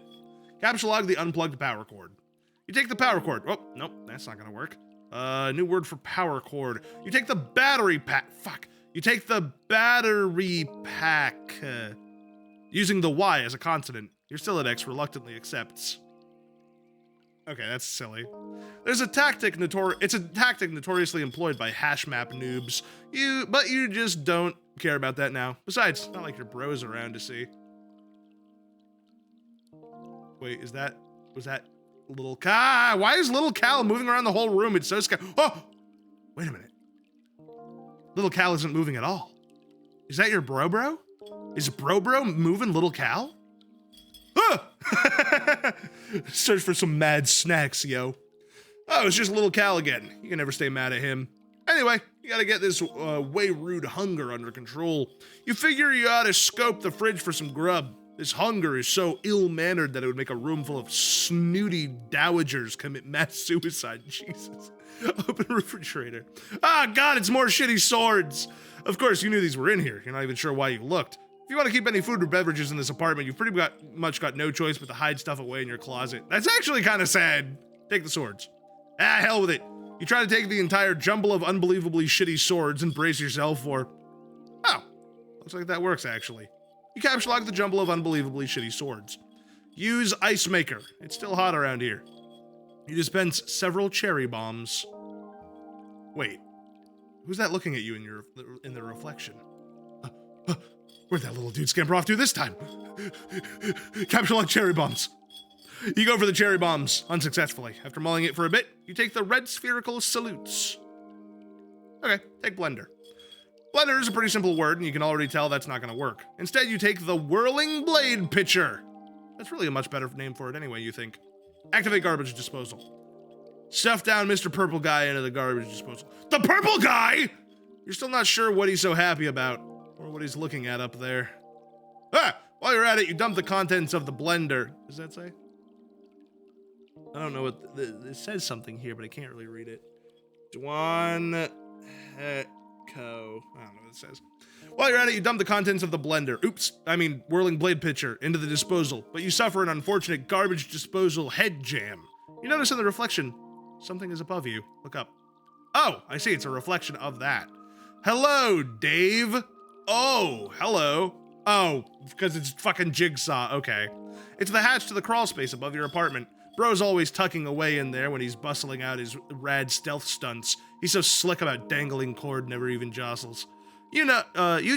Capture log the unplugged power cord. You take the power cord. Oh, nope, that's not gonna work. New word for power cord. You take the battery pack. Fuck. You take the battery pack. Using the Y as a consonant. Your Siladex reluctantly accepts. Okay, that's silly. There's a tactic notoriously employed by hash map noobs. But you just don't care about that now. Besides, not like your bros around to see. Wait, was that little Cal? Why is little Cal moving around the whole room? It's so scary. Oh! Wait a minute. Little Cal isn't moving at all. Is that your bro? Is bro moving little Cal? Ah! Search for some mad snacks, yo. Oh, it's just little Cal again. You can never stay mad at him. Anyway, you gotta get this way rude hunger under control. You figure you ought to scope the fridge for some grub. This hunger is so ill-mannered that it would make a room full of snooty dowagers commit mass suicide. Jesus. Open refrigerator. Ah, God, it's more shitty swords. Of course, you knew these were in here. You're not even sure why you looked. If you want to keep any food or beverages in this apartment, you've pretty much got no choice but to hide stuff away in your closet. That's actually kind of sad. Take the swords. Ah, hell with it. You try to take the entire jumble of unbelievably shitty swords and brace yourself for... Oh, looks like that works, actually. You capture log the jumble of unbelievably shitty swords. Use Ice Maker. It's still hot around here. You dispense several cherry bombs. Wait, who's that looking at you in the reflection? Where'd that little dude scamper off to this time? Capture log cherry bombs. You go for the cherry bombs, unsuccessfully. After mulling it for a bit, you take the red spherical salutes. Okay, take blender. Blender is a pretty simple word, and you can already tell that's not gonna work. Instead, you take the whirling blade pitcher. That's really a much better name for it anyway, you think. Activate garbage disposal. Stuff down Mr. Purple Guy into the garbage disposal. The purple guy?! You're still not sure what he's so happy about, or what he's looking at up there. Ah! While you're at it, you dump the contents of the blender. Does that say? I don't know what it says something here, but I can't really read it. Dwan Heko. I don't know what it says. While you're at it, you dump the contents of the blender. Whirling blade pitcher into the disposal, but you suffer an unfortunate garbage disposal head jam. You notice in the reflection, something is above you. Look up. Oh, I see. It's a reflection of that. Hello, Dave. Oh, hello. Oh, because it's fucking Jigsaw. Okay. It's the hatch to the crawl space above your apartment. Bro's always tucking away in there when he's bustling out his rad stealth stunts. He's so slick about dangling cord, never even jostles. You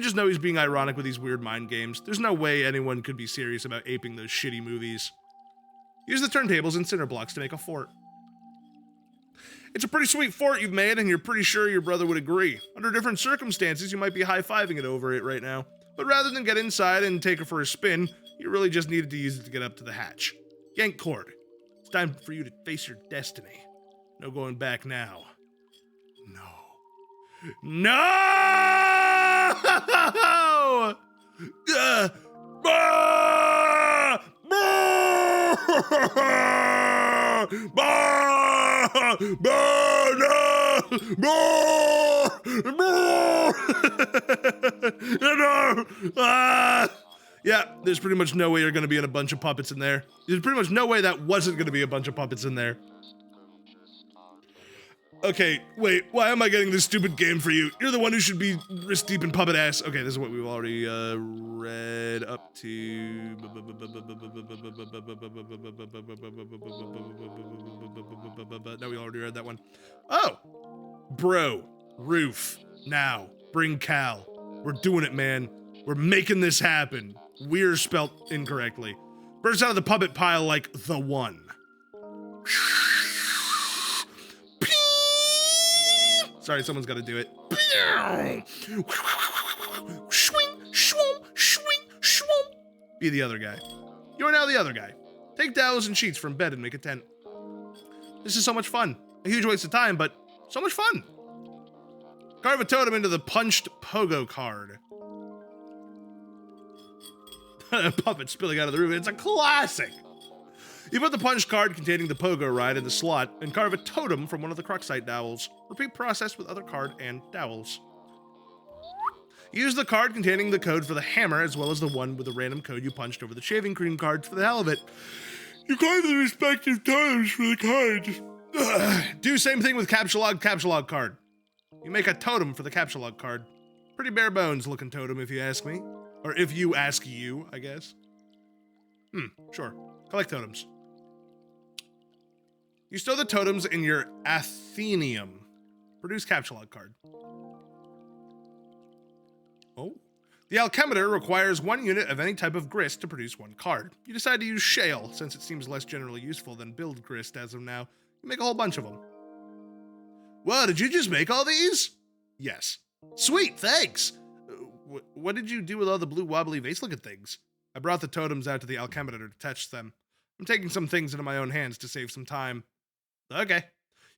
just know he's being ironic with these weird mind games. There's no way anyone could be serious about aping those shitty movies. Use the turntables and cinder blocks to make a fort. It's a pretty sweet fort you've made, and you're pretty sure your brother would agree. Under different circumstances, you might be high-fiving it over it right now. But rather than get inside and take it for a spin, you really just needed to use it to get up to the hatch. Yank cord. It's time for you to face your destiny. No going back now. No! Yeah, there's pretty much no way you're gonna be in a bunch of puppets in there. There's pretty much no way that wasn't gonna be a bunch of puppets in there. Okay, wait, why am I getting this stupid game for you? You're the one who should be wrist deep in puppet ass. Okay, this is what we've already read up to. No, we already read that one. Oh! Bro, roof, now, bring Cal. We're doing it, man. We're making this happen. We're spelt incorrectly. Bursts out of the puppet pile like the one. Sorry, someone's got to do it. Be the other guy. You are now the other guy. Take dowels and sheets from bed and make a tent. This is so much fun. A huge waste of time, but so much fun. Carve a totem into the punched pogo card. A puppet spilling out of the roof. It's a classic. You put the punch card containing the pogo ride in the slot and carve a totem from one of the Cruxite dowels. Repeat process with other card and dowels. Use the card containing the code for the hammer as well as the one with the random code you punched over the shaving cream cards for the hell of it. You carve the respective totems for the cards. Do same thing with capsulog card. You make a totem for the capsulog card. Pretty bare bones looking totem if you ask me. Or if you ask you, I guess. Sure. Collect totems. You stow the totems in your Athenium. Produce capsulog card. Oh. The alchemitor requires 1 unit of any type of grist to produce 1 card. You decide to use shale, since it seems less generally useful than build grist as of now. You make a whole bunch of them. Whoa, did you just make all these? Yes. Sweet, thanks. What did you do with all the blue wobbly vase-looking things? I brought the totems out to the alchemitor to touch them. I'm taking some things into my own hands to save some time. Okay.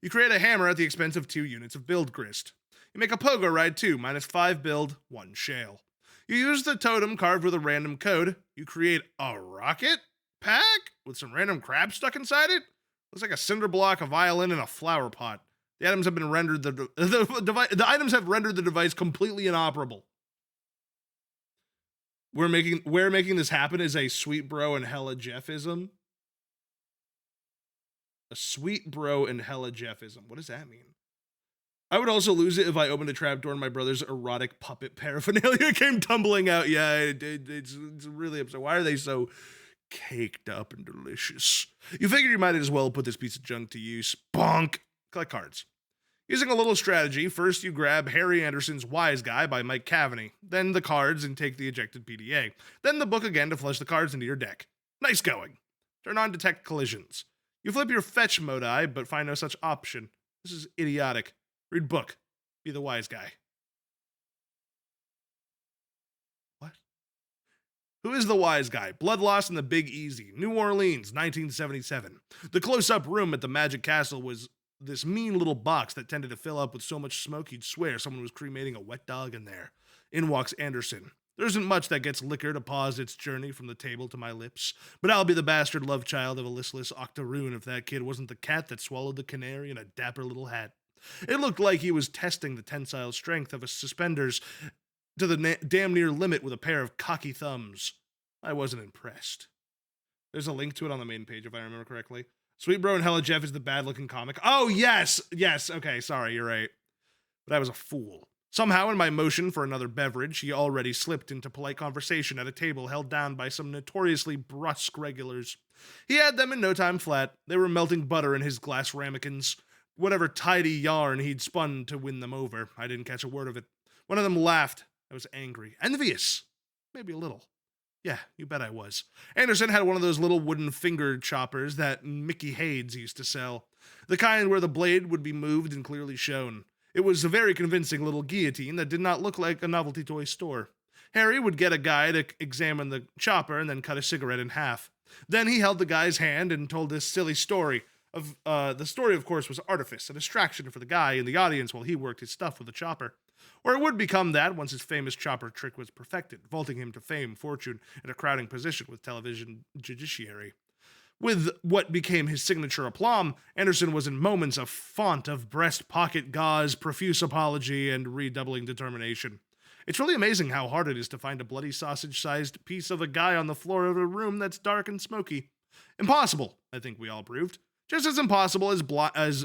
You create a hammer at the expense of 2 units of build grist. You make a pogo ride too, -5 build, 1 shale. You use the totem carved with a random code. You create a rocket pack with some random crab stuck inside it. Looks like a cinder block, a violin, and a flower pot. The items have been rendered the items have rendered the device completely inoperable. We're making this happen is a sweet bro and hella Jeffism. A sweet bro and hella Jeffism. What does that mean? I would also lose it if I opened a trapdoor and my brother's erotic puppet paraphernalia came tumbling out. Yeah, it's really upset. Why are they so caked up and delicious? You figure you might as well put this piece of junk to use. Bonk. Collect cards. Using a little strategy, first you grab Harry Anderson's Wise Guy by Mike Cavaney, then the cards and take the ejected PDA, then the book again to flush the cards into your deck. Nice going. Turn on Detect Collisions. You flip your fetch modi, but find no such option. This is idiotic. Read book. Be the wise guy. What? Who is the wise guy? Blood Loss in the Big Easy. New Orleans, 1977. The close-up room at the Magic Castle was this mean little box that tended to fill up with so much smoke you'd swear someone was cremating a wet dog in there. In walks Anderson. There isn't much that gets liquor to pause its journey from the table to my lips, but I'll be the bastard love child of a listless octoroon if that kid wasn't the cat that swallowed the canary in a dapper little hat. It looked like he was testing the tensile strength of his suspenders to the damn near limit with a pair of cocky thumbs. I wasn't impressed. There's a link to it on the main page, if I remember correctly. Sweet Bro and Hella Jeff is the bad-looking comic. Oh, yes! Yes, okay, sorry, you're right. But I was a fool. Somehow, in my motion for another beverage, he already slipped into polite conversation at a table held down by some notoriously brusque regulars. He had them in no time flat. They were melting butter in his glass ramekins. Whatever tidy yarn he'd spun to win them over. I didn't catch a word of it. One of them laughed. I was angry. Envious. Maybe a little. Yeah, you bet I was. Anderson had one of those little wooden finger choppers that Mickey Hayes used to sell. The kind where the blade would be moved and clearly shown. It was a very convincing little guillotine that did not look like a novelty toy store. Harry would get a guy to examine the chopper and then cut a cigarette in half. Then he held the guy's hand and told this silly story. The story, of course, was artifice, a distraction for the guy in the audience while he worked his stuff with the chopper. Or it would become that once his famous chopper trick was perfected, vaulting him to fame, fortune, and a crowding position with television judiciary. With what became his signature aplomb, Anderson was in moments of font of breast pocket gauze, profuse apology, and redoubling determination. It's really amazing how hard it is to find a bloody sausage-sized piece of a guy on the floor of a room that's dark and smoky. Impossible, I think we all proved. Just as impossible as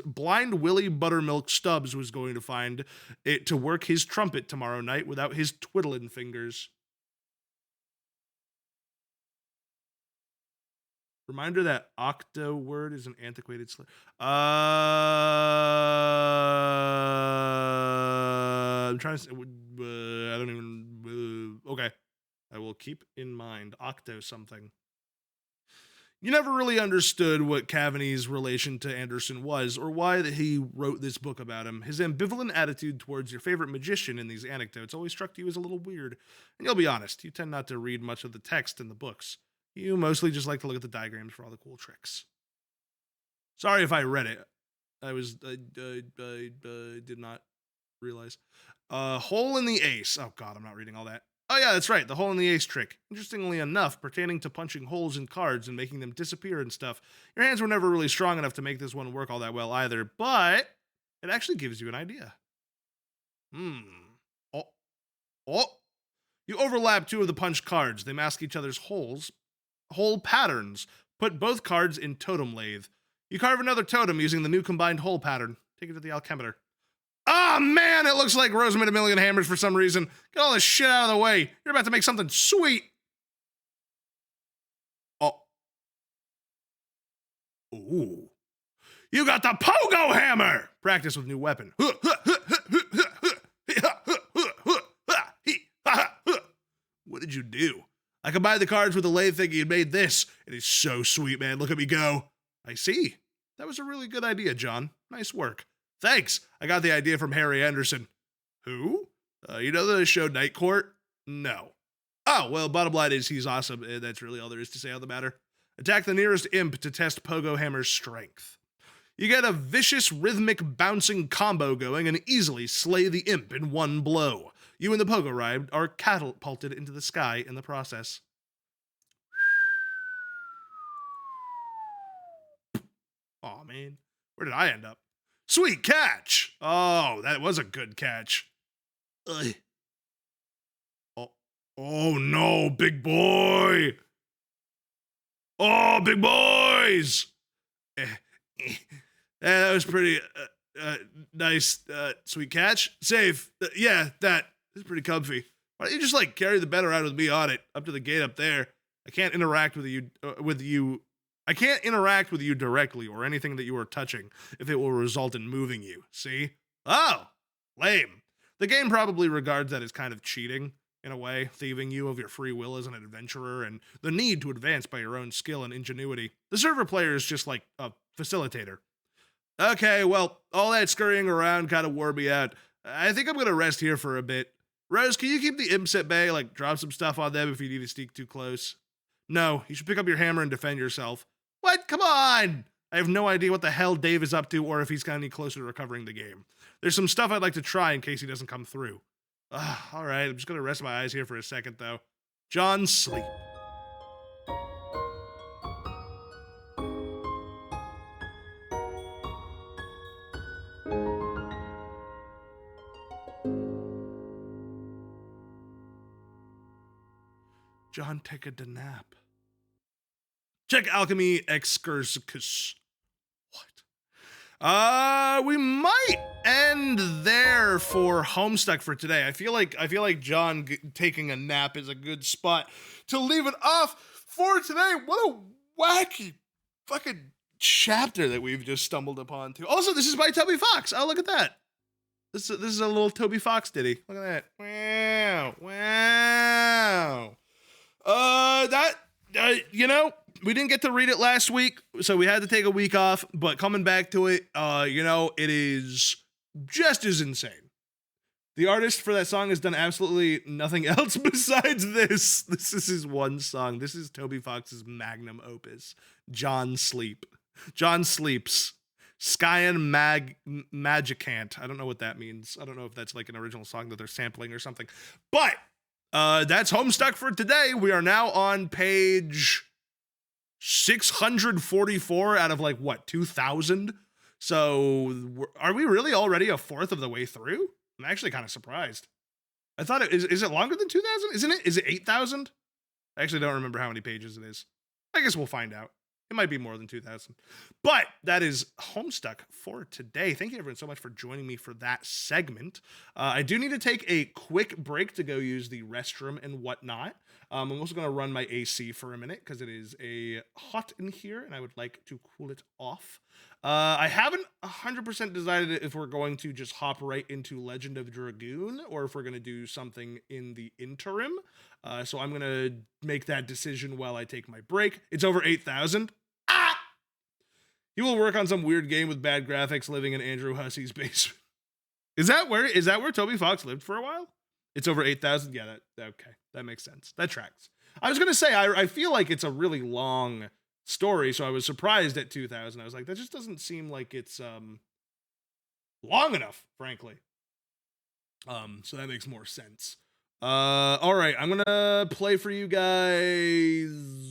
blind Willie Buttermilk Stubbs was going to find it to work his trumpet tomorrow night without his twiddling fingers. Reminder that octo word is an antiquated slur. I'm trying to say, I don't even, okay. I will keep in mind octo something. You never really understood what Cavaney's relation to Anderson was, or why that he wrote this book about him. His ambivalent attitude towards your favorite magician in these anecdotes always struck you as a little weird. And you'll be honest, you tend not to read much of the text in the books. You mostly just like to look at the diagrams for all the cool tricks. Sorry if I read it. I did not realize. Hole in the ace. Oh god, I'm not reading all that. Oh yeah, that's right, the hole in the ace trick. Interestingly enough, pertaining to punching holes in cards and making them disappear and stuff, your hands were never really strong enough to make this one work all that well either, but it actually gives you an idea. Oh. You overlap two of the punched cards. They mask each other's hole patterns. Put both cards in totem lathe. You carve another totem using the new combined hole pattern. Take it to the alchemeter. Ah, man, it looks like Rose made a million hammers for some reason. Get all this shit out of the way. You're about to make something sweet. Oh. Ooh. You got the pogo hammer. Practice with new weapon. What did you do? I combined the cards with the lathe thinking you made this. It is so sweet, man. Look at me go. I see. That was a really good idea, John. Nice work. Thanks. I got the idea from Harry Anderson. Who? You know the show Night Court? No. Oh, well, bottom line is he's awesome. And that's really all there is to say on the matter. Attack the nearest imp to test Pogo Hammer's strength. You get a vicious, rhythmic, bouncing combo going and easily slay the imp in one blow. You and the Pogo Ride are catapulted into the sky in the process. Aw, man. Where did I end up? Sweet catch! Oh, that was a good catch. Ugh. Oh no, big boy! Oh, big boys! That was pretty nice, sweet catch. Safe. Yeah, that is pretty comfy. Why don't you just carry the bed around with me on it up to the gate up there? I can't interact with you. I can't interact with you directly or anything that you are touching if it will result in moving you. See? Oh, lame. The game probably regards that as kind of cheating, in a way, thieving you of your free will as an adventurer and the need to advance by your own skill and ingenuity. The server player is just like a facilitator. Okay, well, all that scurrying around kind of wore me out. I think I'm going to rest here for a bit. Rose, can you keep the imps at bay? Drop some stuff on them if you need to sneak too close. No, you should pick up your hammer and defend yourself. What? Come on! I have no idea what the hell Dave is up to or if he's got any closer to recovering the game. There's some stuff I'd like to try in case he doesn't come through. All right, I'm just gonna rest my eyes here for a second, though. John, sleep. John, take a nap. Check Alchemy Excursus. What? We might end there for Homestuck for today. I feel like John taking a nap is a good spot to leave it off for today. What a wacky fucking chapter that we've just stumbled upon to. Also, this is by Toby Fox. Oh, look at that. This is a little Toby Fox ditty. Look at that. Wow. We didn't get to read it last week, so we had to take a week off, but coming back to it, it is just as insane. The artist for that song has done absolutely nothing else besides this. This is his one song. This is Toby Fox's magnum opus, John Sleep. John Sleeps. Skyan Magicant. I don't know what that means. I don't know if that's like an original song that they're sampling or something. But that's Homestuck for today. We are now on page 644 out of 2,000. So are we really already a fourth of the way through? I'm actually kind of surprised. I thought is it longer than 2,000? Isn't it? Is it 8,000? I actually don't remember how many pages it is. I guess we'll find out. It might be more than 2,000. But that is Homestuck for today. Thank you everyone so much for joining me for that segment. I do need to take a quick break to go use the restroom and whatnot. I'm also going to run my AC for a minute because it is hot in here and I would like to cool it off. I haven't 100% decided if we're going to just hop right into Legend of Dragoon or if we're going to do something in the interim. So I'm going to make that decision while I take my break. It's over 8,000. He will work on some weird game with bad graphics living in Andrew Hussey's basement. Is that where Toby Fox lived for a while? It's over 8,000. Yeah, okay. That makes sense. That tracks. I was going to say, I feel like it's a really long story, so I was surprised at 2,000. I was like, that just doesn't seem like it's long enough, frankly. So that makes more sense. All right, I'm going to play for you guys